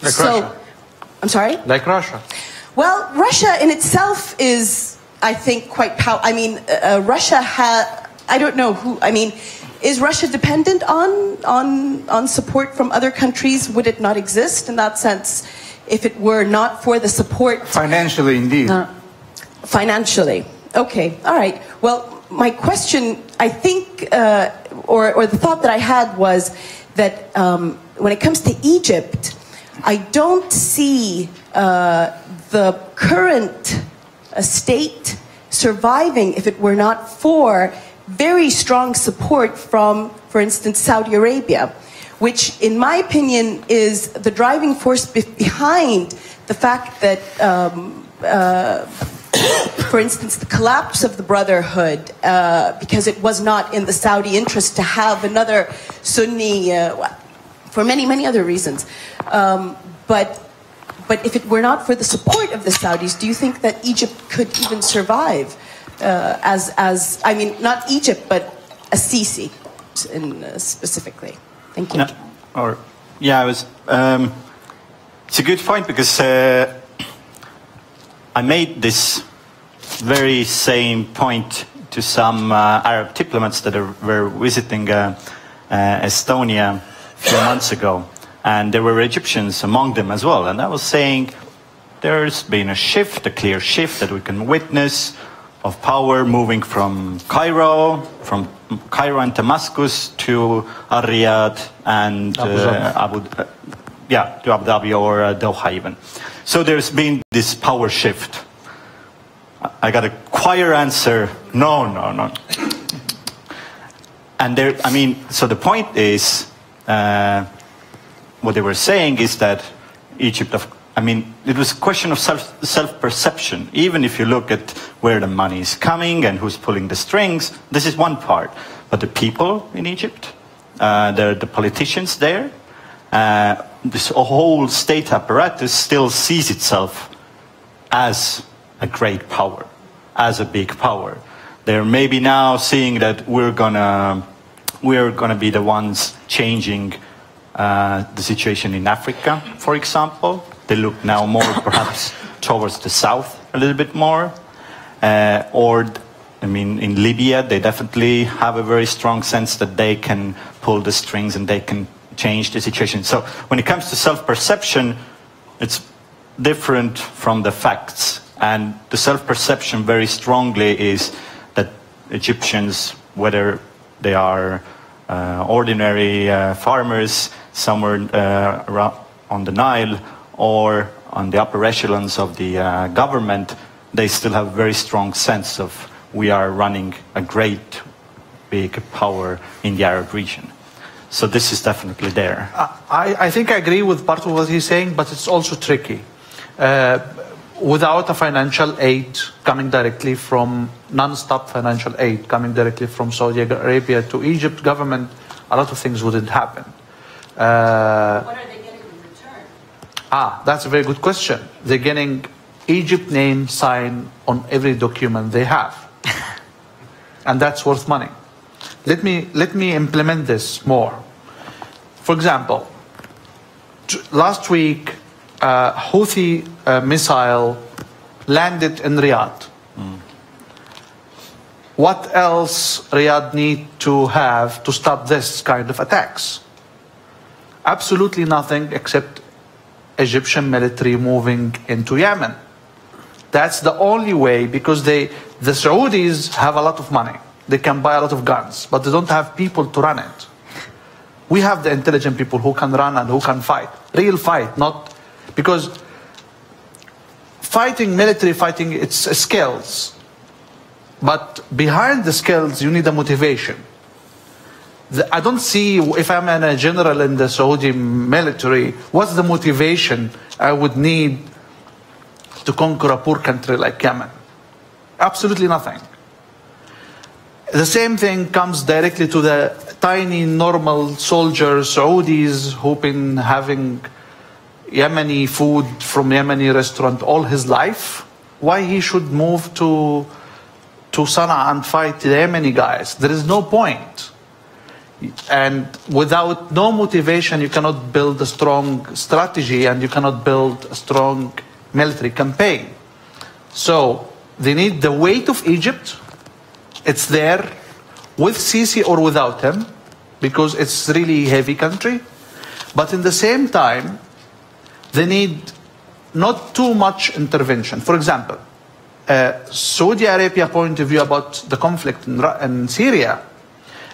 Speaker 2: Like Russia.
Speaker 10: I'm sorry?
Speaker 2: Like Russia.
Speaker 10: Well, Russia in itself is, I think, quite powerful. I mean, Russia I don't know who, I mean, is Russia dependent on support from other countries? Would it not exist in that sense if it were not for the support?
Speaker 5: Financially, indeed.
Speaker 10: Financially. Okay, all right. Well, my question, I think, or the thought that I had was that when it comes to Egypt, I don't see the current state surviving if it were not for very strong support from, for instance, Saudi Arabia, which, in my opinion, is the driving force behind the fact that, for instance, the collapse of the Brotherhood, because it was not in the Saudi interest to have another Sunni, for many, many other reasons. But if it were not for the support of the Saudis, do you think that Egypt could even survive? I mean, not Egypt, but Assisi specifically. Thank you.
Speaker 6: No, it's a good point, because I made this very same point to some Arab diplomats that were visiting Estonia a few months ago, and there were Egyptians among them as well, and I was saying there's been a shift, a clear shift that we can witness, of power moving from Cairo and Damascus to Riyadh and Abu Dhabi or Doha even. So there's been this power shift. I got a choir answer, no. And there, I mean, so the point is, what they were saying is that Egypt, I mean, it was a question of self-perception. Even if you look at where the money is coming and who's pulling the strings, this is one part. But the people in Egypt, the politicians there, this whole state apparatus still sees itself as a great power, as a big power. They're maybe now seeing that we're gonna be the ones changing the situation in Africa, for example. They look now more perhaps towards the south a little bit more. In Libya, they definitely have a very strong sense that they can pull the strings and they can change the situation. So when it comes to self-perception, it's different from the facts. And the self-perception very strongly is that Egyptians, whether they are ordinary farmers somewhere on the Nile or on the upper echelons of the government, they still have a very strong sense of we are running a great big power in the Arab region. So this is definitely there.
Speaker 2: I think I agree with part of what he's saying, but it's also tricky. Without a financial aid coming directly from, non-stop financial aid coming directly from Saudi Arabia to Egypt government, a lot of things wouldn't happen.
Speaker 10: What are they getting in return?
Speaker 2: That's a very good question. They're getting Egypt name sign on every document they have. And that's worth money. Let me implement this more. For example, last week, Houthi missile landed in Riyadh. What else Riyadh need to have to stop this kind of attacks? Absolutely nothing except Egyptian military moving into Yemen. That's the only way, because the Saudis have a lot of money. They can buy a lot of guns, but they don't have people to run it. We have the intelligent people who can run and who can fight. Real fight, not... Because military fighting, it's skills. But behind the skills, you need a motivation. I don't see, if I'm a general in the Saudi military, what's the motivation I would need to conquer a poor country like Yemen? Absolutely nothing. The same thing comes directly to the tiny, normal soldiers, Saudis, who've been having Yemeni food from Yemeni restaurant all his life. Why he should move to Sana'a and fight the Yemeni guys? There is no point. And without no motivation, you cannot build a strong strategy and you cannot build a strong military campaign. So they need the weight of Egypt. It's there with Sisi or without him, because it's really heavy country. But in the same time, they need not too much intervention. For example, Saudi Arabia point of view about the conflict in Syria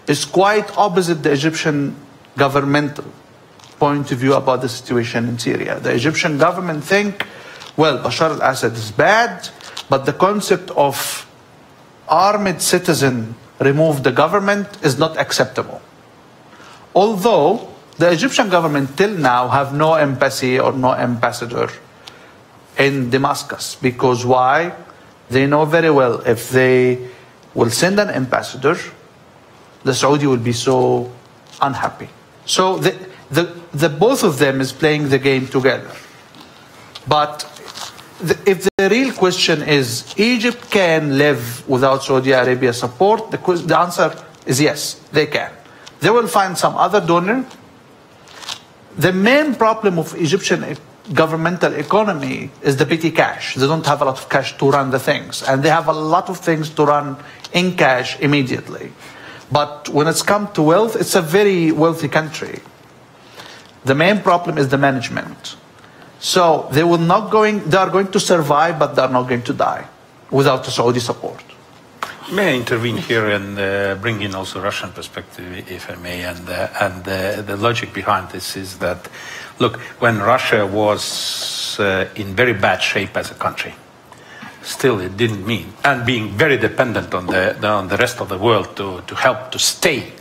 Speaker 2: is quite opposite the Egyptian governmental point of view about the situation in Syria. The Egyptian government think, well, Bashar al-Assad is bad, but the concept of armed citizen remove the government is not acceptable. Although the Egyptian government till now have no embassy or no ambassador in Damascus. Because why? They know very well if they will send an ambassador, the Saudi will be so unhappy. So the both of them is playing the game together. But if the real question is, Egypt can live without Saudi Arabia support, the answer is yes, they can. They will find some other donor. The main problem of Egyptian governmental economy is the petty cash. They don't have a lot of cash to run the things. And they have a lot of things to run in cash immediately. But when it's come to wealth, it's a very wealthy country. The main problem is the management. So they are going to survive, but they're not going to die without the Saudi support.
Speaker 4: May I intervene here and bring in also Russian perspective, if I may? And the logic behind this is that, look, when Russia was in very bad shape as a country, still it didn't mean, and being very dependent on the rest of the world to help to stay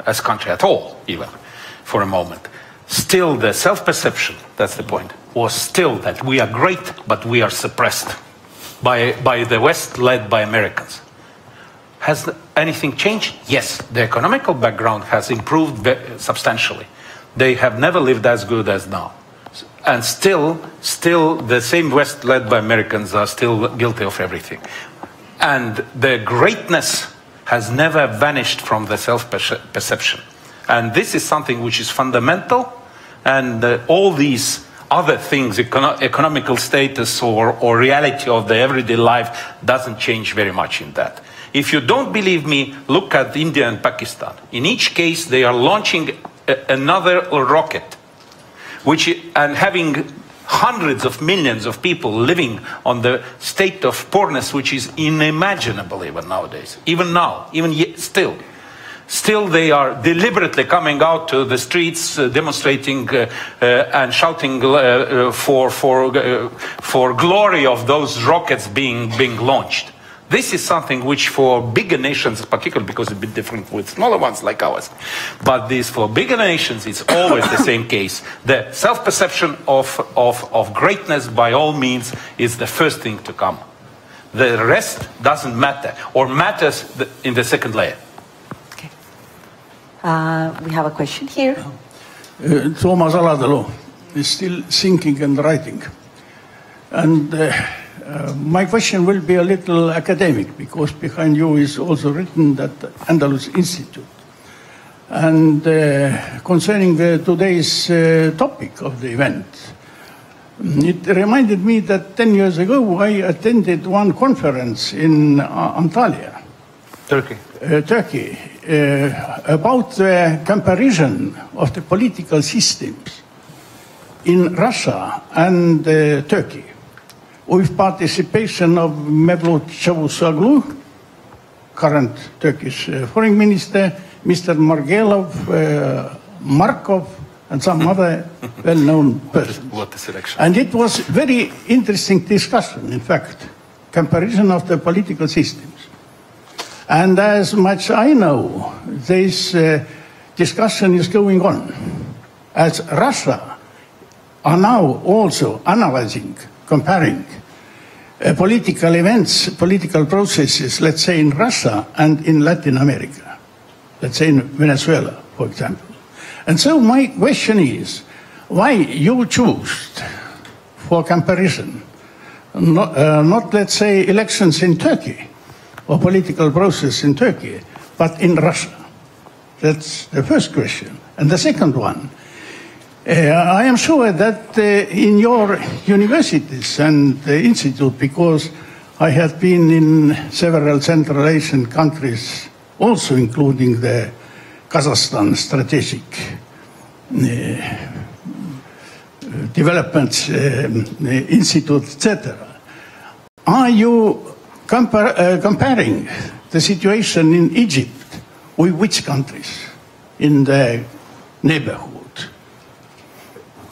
Speaker 4: as a country at all, even for a moment. Still, the self-perception, that's the point, was still that we are great, but we are suppressed by the West, led by Americans. Has anything changed? Yes, the economical background has improved substantially. They have never lived as good as now. And still the same West led by Americans are still guilty of everything. And the greatness has never vanished from the self-perception. And this is something which is fundamental, and all these other things, economical status or reality of the everyday life, doesn't change very much in that. If you don't believe me, look at India and Pakistan. In each case, they are launching another rocket, and having hundreds of millions of people living on the state of poorness, which is unimaginable even nowadays. Even now, still. Still, they are deliberately coming out to the streets, demonstrating and shouting for glory of those rockets being launched. This is something which for bigger nations, particularly because it's a bit different with smaller ones like ours, but this for bigger nations, it's always the same case. The self-perception of greatness, by all means, is the first thing to come. The rest doesn't matter, or matters in the second layer.
Speaker 3: Okay. We have a question here.
Speaker 11: Thomas Aladalu is still thinking and writing. And my question will be a little academic, because behind you is also written that Andalus Institute. And concerning today's topic of the event, it reminded me that 10 years ago I attended one conference in Antalya,
Speaker 2: Turkey,
Speaker 11: about the comparison of the political systems in Russia and Turkey, with participation of Mevlut Çavuşoğlu, current Turkish foreign minister, Mr. Margelov, Markov, and some other well-known persons.
Speaker 4: What a selection.
Speaker 11: And it was very interesting discussion, in fact, comparison of the political systems. And as much I know, this discussion is going on, as Russia are now also analyzing, comparing political events, political processes, let's say in Russia and in Latin America, let's say in Venezuela, for example. And so my question is, why you choose for comparison, not let's say elections in Turkey or political process in Turkey, but in Russia? That's the first question. And the second one, I am sure that in your universities and institute, because I have been in several Central Asian countries, also including the Kazakhstan Strategic Development Institute, etc. Are you comparing the situation in Egypt with which countries in the neighborhood?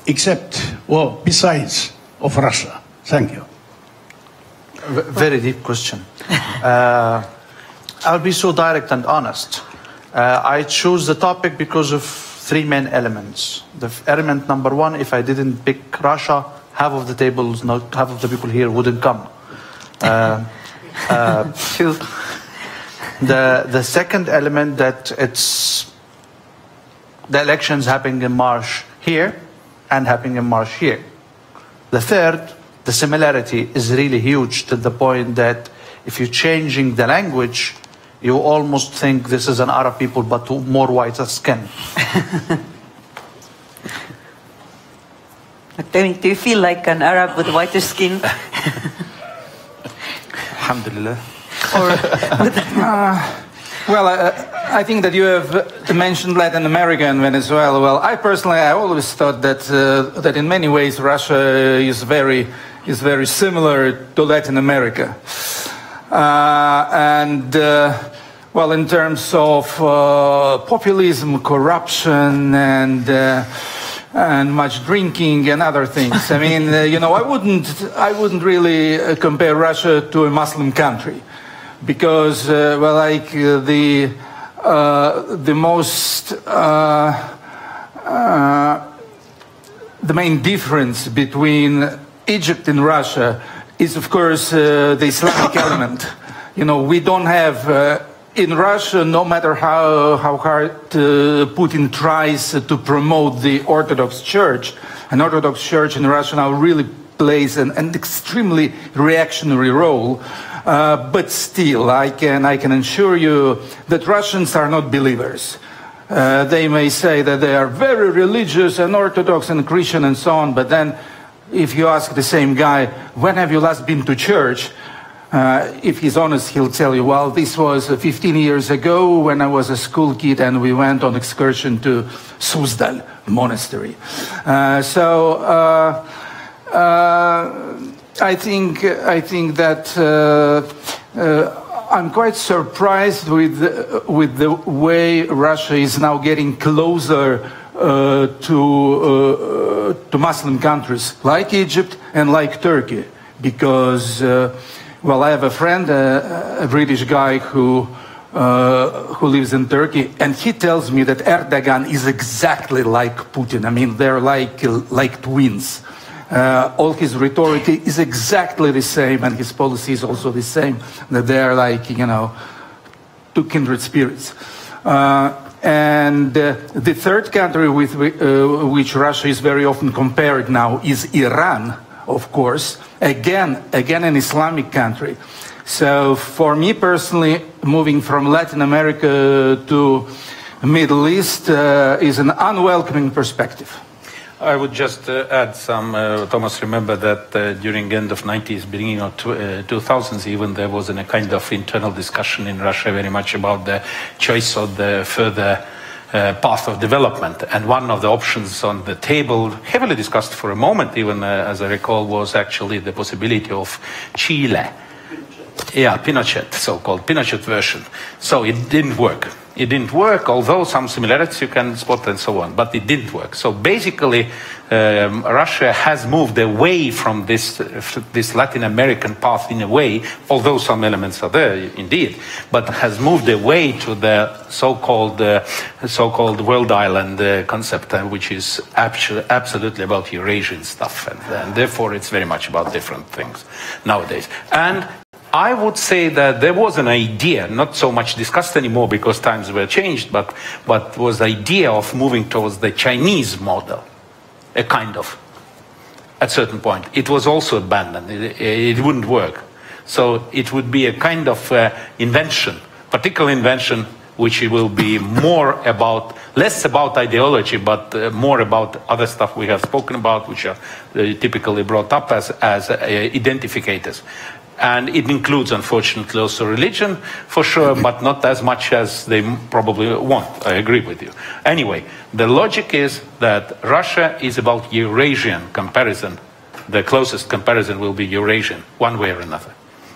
Speaker 11: Except, well, besides of Russia. Thank you.
Speaker 2: Very deep question. I'll be so direct and honest. I chose the topic because of three main elements. The element number one, if I didn't pick Russia, half of the people here wouldn't come. The second element, that it's the elections happening in March here and happening in March here. The third, the similarity is really huge, to the point that if you're changing the language, you almost think this is an Arab people but more whiter skin.
Speaker 3: Do you feel like an Arab with whiter skin?
Speaker 2: Alhamdulillah.
Speaker 5: Well, I think that you have mentioned Latin America and Venezuela. Well, I always thought that that in many ways Russia is very similar to Latin America, well, in terms of populism, corruption, and much drinking and other things. I mean, I wouldn't really compare Russia to a Muslim country. Because, well, like the main difference between Egypt and Russia is, of course, the Islamic element. We don't have in Russia, no matter how hard Putin tries to promote the Orthodox Church, an Orthodox Church in Russia now really plays an extremely reactionary role. But still, I can assure you that Russians are not believers. They may say that they are very religious and Orthodox and Christian and so on, but then if you ask the same guy, when have you last been to church? If he's honest, he'll tell you, well, this was 15 years ago when I was a school kid and we went on excursion to Suzdal monastery. I think that I'm quite surprised with the way Russia is now getting closer to Muslim countries like Egypt and like Turkey, because well, I have a friend, a British guy who lives in Turkey, and he tells me that Erdogan is exactly like Putin. I mean, they're like twins. All his rhetoric is exactly the same, and his policy is also the same. That they're like, you know, two kindred spirits. And the third country with which Russia is very often compared now is Iran, of course. Again an Islamic country. So for me personally, moving from Latin America to Middle East is an unwelcoming perspective.
Speaker 4: I would just add some, Thomas, remember that during the end of 90s, beginning of 2000s even, there was a kind of internal discussion in Russia very much about the choice of the further path of development. And one of the options on the table, heavily discussed for a moment even, as I recall, was actually the possibility of Chile. Yeah, Pinochet, so-called Pinochet version. So it didn't work. It didn't work, although some similarities you can spot and so on, but it didn't work. So basically, Russia has moved away from this Latin American path in a way, although some elements are there indeed, but has moved away to the so-called world island concept, which is absolutely about Eurasian stuff, and therefore it's very much about different things nowadays. And I would say that there was an idea, not so much discussed anymore because times were changed, but was the idea of moving towards the Chinese model, a kind of, at a certain point. It was also abandoned. It wouldn't work. So it would be a kind of invention, particular invention, which will be more about, less about ideology, but more about other stuff we have spoken about, which are typically brought up as identificators. And it includes, unfortunately, also religion, for sure, but not as much as they probably want. I agree with you. Anyway, the logic is that Russia is about Eurasian comparison. The closest comparison will be Eurasian, one way or another.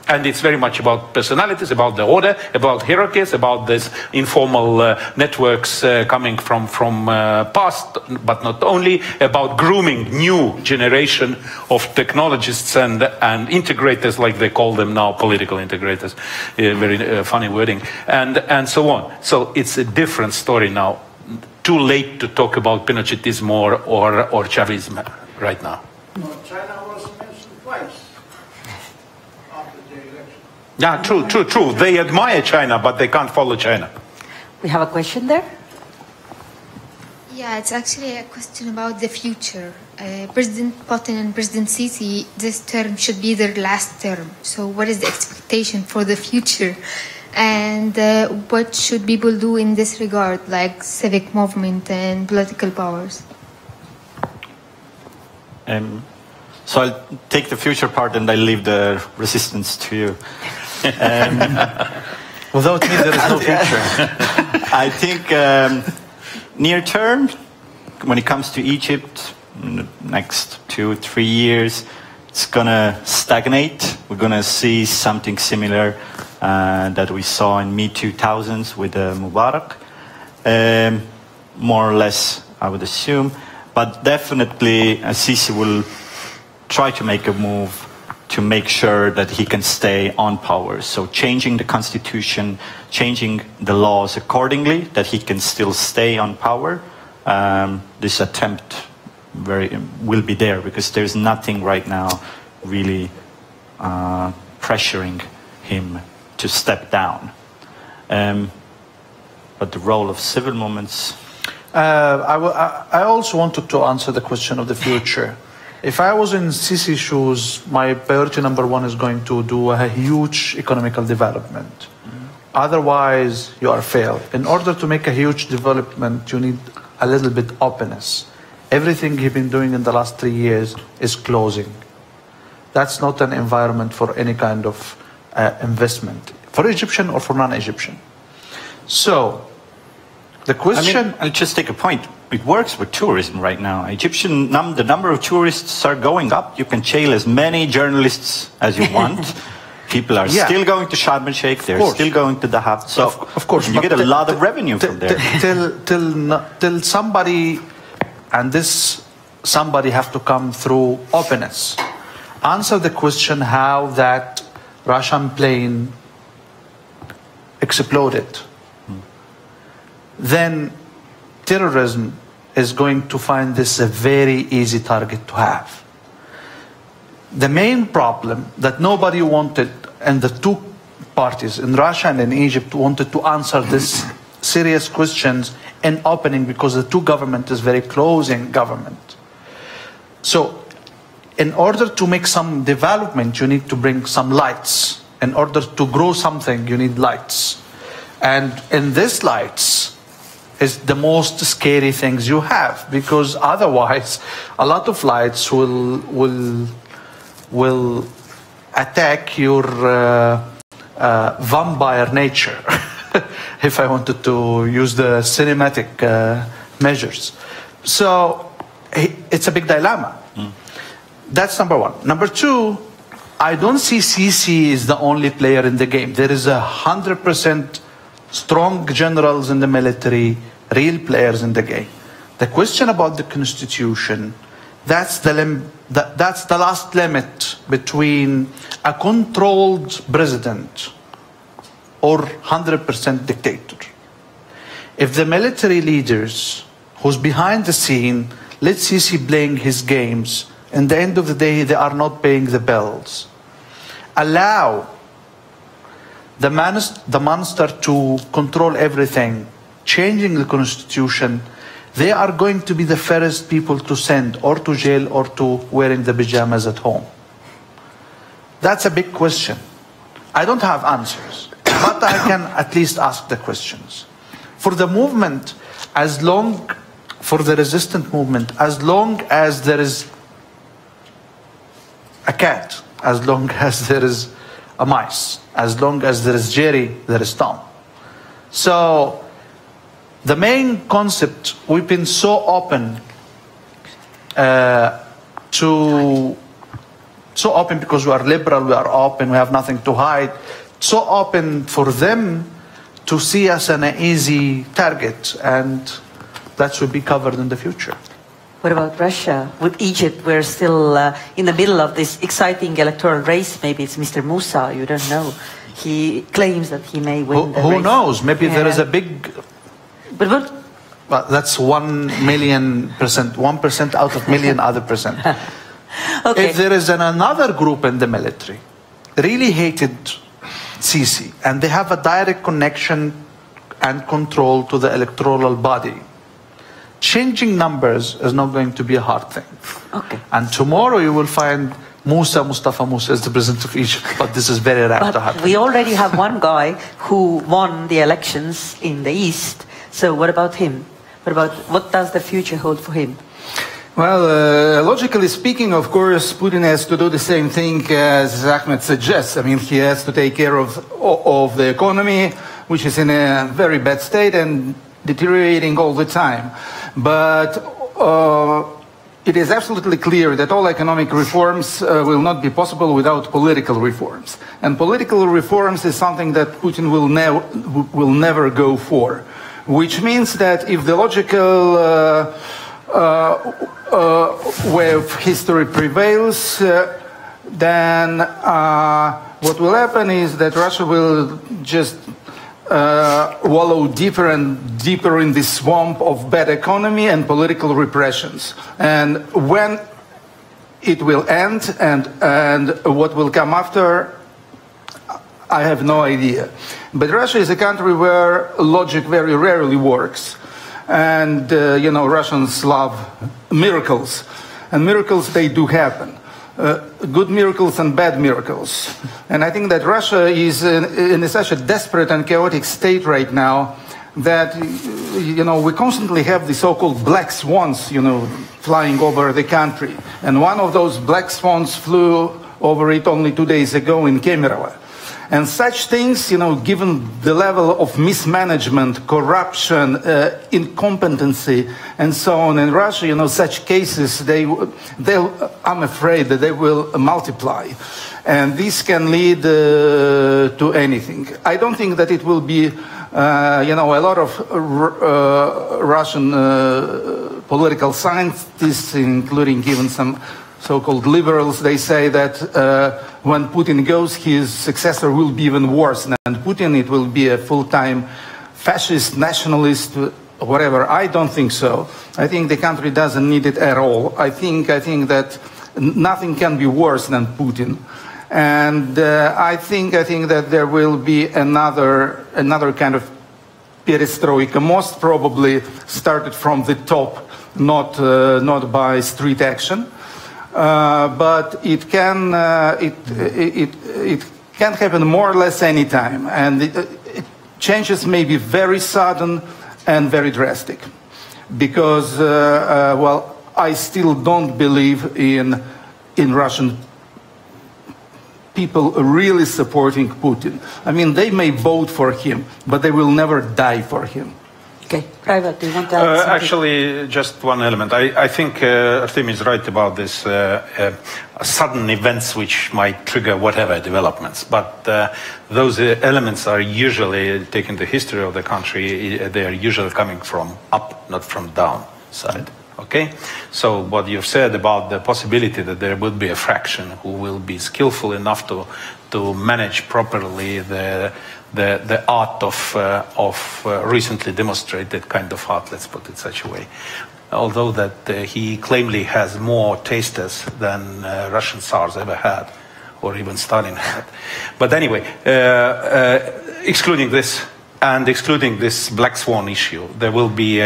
Speaker 4: And it's very much about personalities, about the order, about hierarchies, about these informal networks coming from past, but not only, about grooming new generation of technologists and integrators, like they call them now, political integrators, very funny wording, and so on. So it's a different story now. Too late to talk about Pinochetism or Chavism right now.
Speaker 11: No, China was mentioned twice.
Speaker 4: Yeah, true. They admire China, but they can't follow China.
Speaker 3: We have a question there.
Speaker 12: Yeah, it's actually a question about the future. President Putin and President Sisi, this term should be their last term. So what is the expectation for the future? And what should people do in this regard, like civic movement and political powers?
Speaker 6: So I'll take the future part and I'll leave the resistance to you.
Speaker 2: Without me, there is no future.
Speaker 6: I think near term, when it comes to Egypt, in the next 2-3 years, it's going to stagnate. We're going to see something similar that we saw in mid-2000s with Mubarak. More or less, I would assume. But definitely, Sisi will try to make a move to make sure that he can stay on power. So changing the constitution, changing the laws accordingly, that he can still stay on power. This attempt will be there because there's nothing right now really pressuring him to step down. But the role of civil movements.
Speaker 2: I also wanted to answer the question of the future. If I was in Sisi's shoes, my priority number one is going to do a huge economical development. Otherwise, you are failed. In order to make a huge development, you need a little bit openness. Everything he's been doing in the last 3 years is closing. That's not an environment for any kind of investment, for Egyptian or for non-Egyptian. So, the question...
Speaker 6: I'll just take a point. It works with tourism right now. The number of tourists are going up. You can jail as many journalists as you want. People are still going to Sharm el-Sheikh. They're still going to the hub. So,
Speaker 2: of course,
Speaker 6: you get a lot of revenue from there.
Speaker 2: Till somebody, and this somebody have to come through openness. Answer the question how that Russian plane exploded. Then terrorism is going to find this a very easy target to have. The main problem that nobody wanted, and the two parties in Russia and in Egypt wanted to answer this serious questions in opening, because the two government is very close in government. So in order to make some development, you need to bring some lights. In order to grow something, you need lights. And in these lights is the most scary things you have, because otherwise a lot of lights will attack your vampire nature, if I wanted to use the cinematic measures. So it's a big dilemma. That's number one. Number two, I don't see Sisi is the only player in the game. There is 100% strong generals in the military, real players in the game. The question about the constitution, that's the last limit between a controlled president or 100% dictator. If the military leaders who's behind the scene let Sisi playing his games, in the end of the day they are not paying the bills, allow the monster to control everything, changing the constitution, they are going to be the first people to send or to jail or to wearing the pajamas at home. That's a big question. I don't have answers, but I can at least ask the questions. For the movement, for the resistant movement, as long as there is a cat, as long as there is a mice, as long as there is Jerry, there is Tom. So the main concept, we've been so open because we are liberal, we are open, we have nothing to hide. So open for them to see us an easy target, and that should be covered in the future.
Speaker 3: What about Russia? With Egypt, we're still in the middle of this exciting electoral race. Maybe it's Mr. Musa, you don't know. He claims that he may win the race.
Speaker 2: Who knows? Maybe there is a big...
Speaker 3: But what?
Speaker 2: Well, that's 1,000,000%, 1% out of million other percent.
Speaker 3: Okay.
Speaker 2: If there is another group in the military, really hated Sisi, and they have a direct connection and control to the electoral body, changing numbers is not going to be a hard thing.
Speaker 3: Okay.
Speaker 2: And tomorrow you will find Mustafa Musa is the president of Egypt, but this is very rare to happen.
Speaker 3: We already have one guy who won the elections in the East. So what about him? What does the future hold for him?
Speaker 5: Well, logically speaking, of course, Putin has to do the same thing as Ahmed suggests. I mean, he has to take care of the economy, which is in a very bad state and deteriorating all the time. But it is absolutely clear that all economic reforms will not be possible without political reforms. And political reforms is something that Putin will never go for. Which means that if the logical way of history prevails, then what will happen is that Russia will just wallow deeper and deeper in this swamp of bad economy and political repressions. And when it will end and what will come after, I have no idea. But Russia is a country where logic very rarely works. And, you know, Russians love miracles. And miracles, they do happen. Good miracles and bad miracles. And I think that Russia is in such a desperate and chaotic state right now that, you know, we constantly have the so-called black swans, you know, flying over the country. And one of those black swans flew over it only 2 days ago in Kemerovo. And such things, you know, given the level of mismanagement, corruption, incompetency, and so on in Russia, you know, such cases, I'm afraid that they will multiply. And this can lead to anything. I don't think that it will be, you know, a lot of Russian political scientists, including even some so-called liberals, they say that when Putin goes, his successor will be even worse than Putin. It will be a full-time fascist, nationalist, whatever. I don't think so. I think the country doesn't need it at all. I think that nothing can be worse than Putin. And I think that there will be another kind of perestroika, most probably started from the top, not by street action. But it can happen more or less any time, and changes may be very sudden and very drastic, because well, I still don't believe in Russian people really supporting Putin. I mean, they may vote for him, but they will never die for him.
Speaker 3: Okay, Private, do you want to add something?
Speaker 4: Actually, just one element. I think Artem is right about this sudden events which might trigger whatever developments. But those elements are usually, taking the history of the country, they are usually coming from up, not from down side. Okay? So what you've said about the possibility that there would be a fraction who will be skillful enough to manage properly the art of recently demonstrated kind of art, let's put it such a way. Although that he claimly has more tasters than Russian Tsars ever had, or even Stalin had. But anyway, excluding this, and excluding this black swan issue, there will be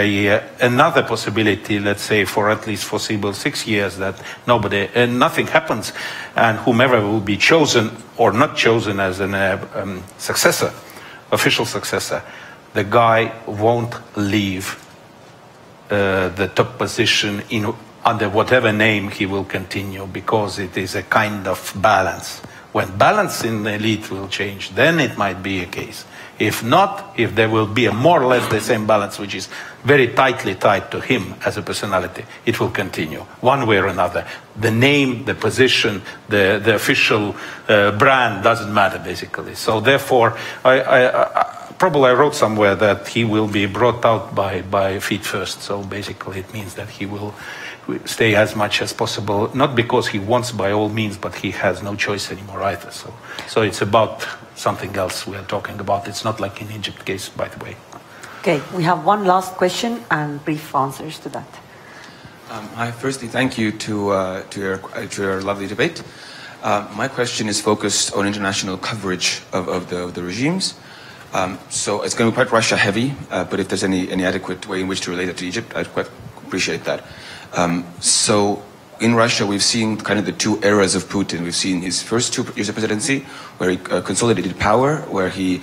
Speaker 4: another possibility, let's say, for at least foreseeable 6 years, that nothing happens, and whomever will be chosen or not chosen as an successor, official successor, the guy won't leave the top position under whatever name he will continue, because it is a kind of balance. When balance in the elite will change, then it might be a case. If not, if there will be a more or less the same balance, which is very tightly tied to him as a personality, it will continue, one way or another. The name, the position, the official brand doesn't matter, basically. So therefore, I wrote somewhere that he will be brought out by feet first. So basically it means that he will stay as much as possible, not because he wants by all means, but he has no choice anymore either. So it's about something else we are talking about. It's not like in Egypt case, by the way.
Speaker 3: Okay, we have one last question and brief answers to that.
Speaker 13: Hi, firstly, thank you to your lovely debate. My question is focused on international coverage of the regimes. So it's going to be quite Russia heavy, but if there's any adequate way in which to relate it to Egypt, I'd quite appreciate that. So in Russia, we've seen kind of the two eras of Putin. We've seen his first 2 years of presidency, where he consolidated power, where he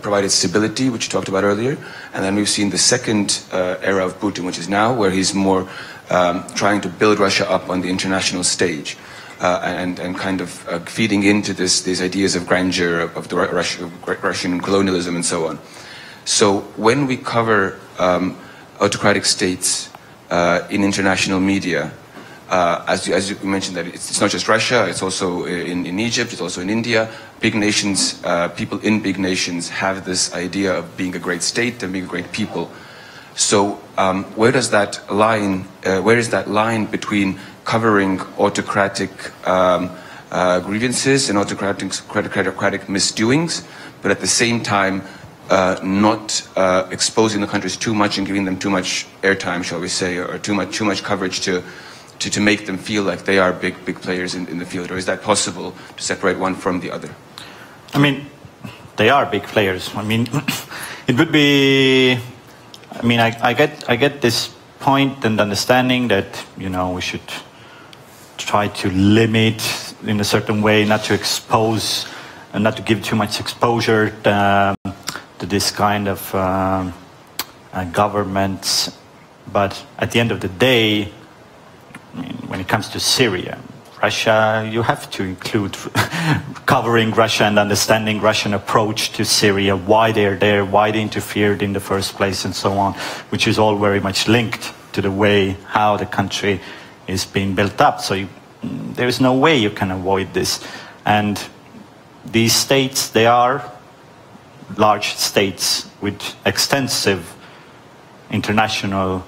Speaker 13: provided stability, which you talked about earlier. And then we've seen the second era of Putin, which is now, where he's more trying to build Russia up on the international stage. And kind of feeding into these ideas of grandeur, of the Russian colonialism and so on. So when we cover autocratic states in international media, as you mentioned, that it's not just Russia, it's also in Egypt, it's also in India. Big nations, people in big nations have this idea of being a great state and being a great people. So where is that line between covering autocratic grievances and autocratic misdoings, but at the same time not exposing the countries too much and giving them too much airtime, shall we say, or too much coverage to make them feel like they are big players in the field? Or is that possible to separate one from the other?
Speaker 6: I mean, they are big players. I mean, it would be. I mean, I get this point and understanding that we should try to limit in a certain way, not to expose and not to give too much exposure to this kind of governments. But at the end of the day, I mean, when it comes to Syria, Russia, you have to include covering Russia and understanding Russian approach to Syria, why they're there, why they interfered in the first place, and so on, which is all very much linked to the way how the country is being built up. So there is no way you can avoid this. And these states, they are large states with extensive international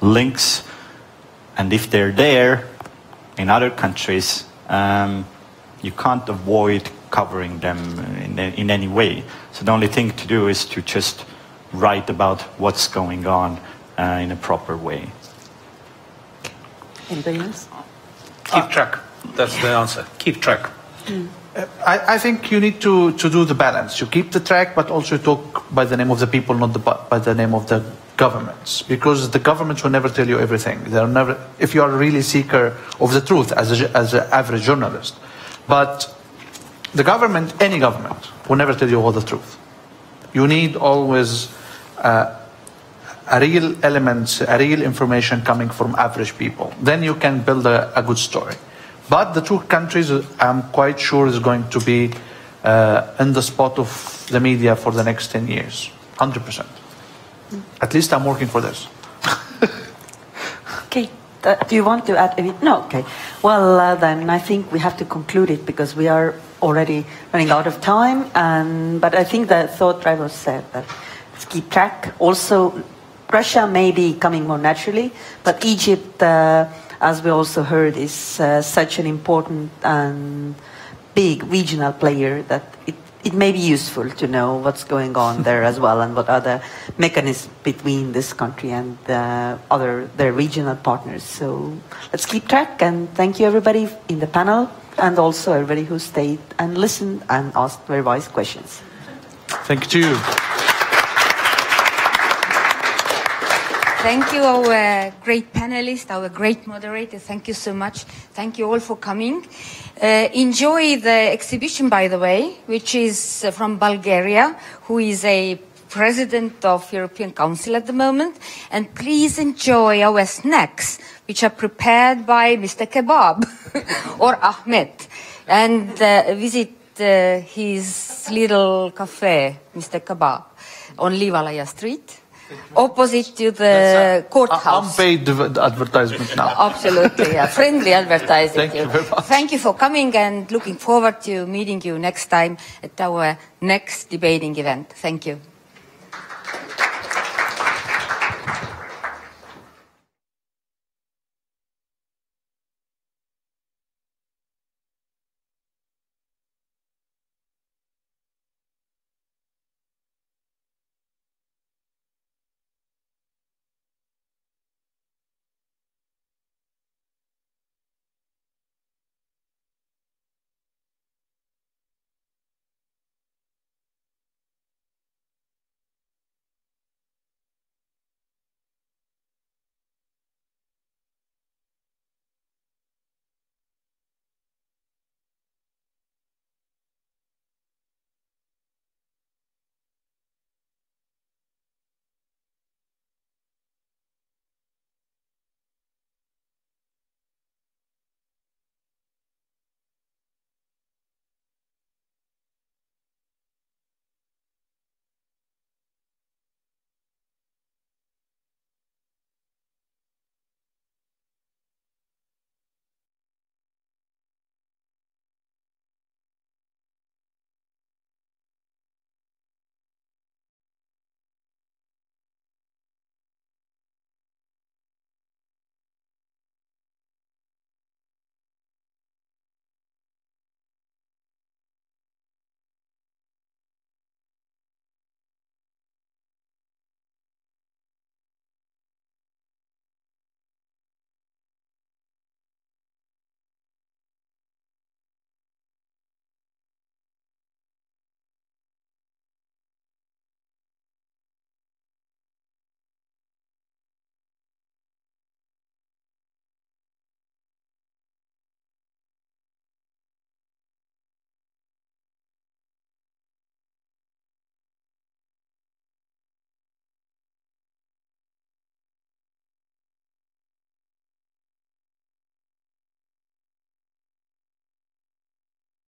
Speaker 6: links. And if they're there in other countries, you can't avoid covering them in any way. So the only thing to do is to just write about what's going on in a proper way.
Speaker 3: Anybody else?
Speaker 4: Keep track. That's the answer. Keep track.
Speaker 2: I think you need to do the balance. You keep the track, but also talk by the name of the people, not by the name of the governments. Because the governments will never tell you everything. They'll never, if you are a really seeker of the truth as an average journalist. But the government, any government, will never tell you all the truth. You need always a real elements, a real information coming from average people. Then you can build a good story. But the two countries, I'm quite sure, is going to be in the spot of the media for the next 10 years, 100%. At least I'm working for this.
Speaker 3: Okay. Do you want to add anything? No, okay. Well, then I think we have to conclude it because we are already running out of time. But I think the thought driver said that let's keep track. Also, Russia may be coming more naturally, but Egypt, as we also heard, is such an important and big regional player that it may be useful to know what's going on there as well and what are the mechanisms between this country and their regional partners. So let's keep track, and thank you everybody in the panel and also everybody who stayed and listened and asked very wise questions.
Speaker 2: Thank you.
Speaker 1: Thank you, our great panelists, our great moderator. Thank you so much. Thank you all for coming. Enjoy the exhibition, by the way, which is from Bulgaria, who is a president of European Council at the moment. And please enjoy our snacks, which are prepared by Mr. Kebab or Ahmed. And visit his little cafe, Mr. Kebab, on Livalaya Street. Opposite to the courthouse.
Speaker 2: Unpaid advertisement now.
Speaker 1: Absolutely, yeah. Friendly advertising.
Speaker 2: Thank you very much.
Speaker 1: Thank you for coming and looking forward to meeting you next time at our next debating event. Thank you.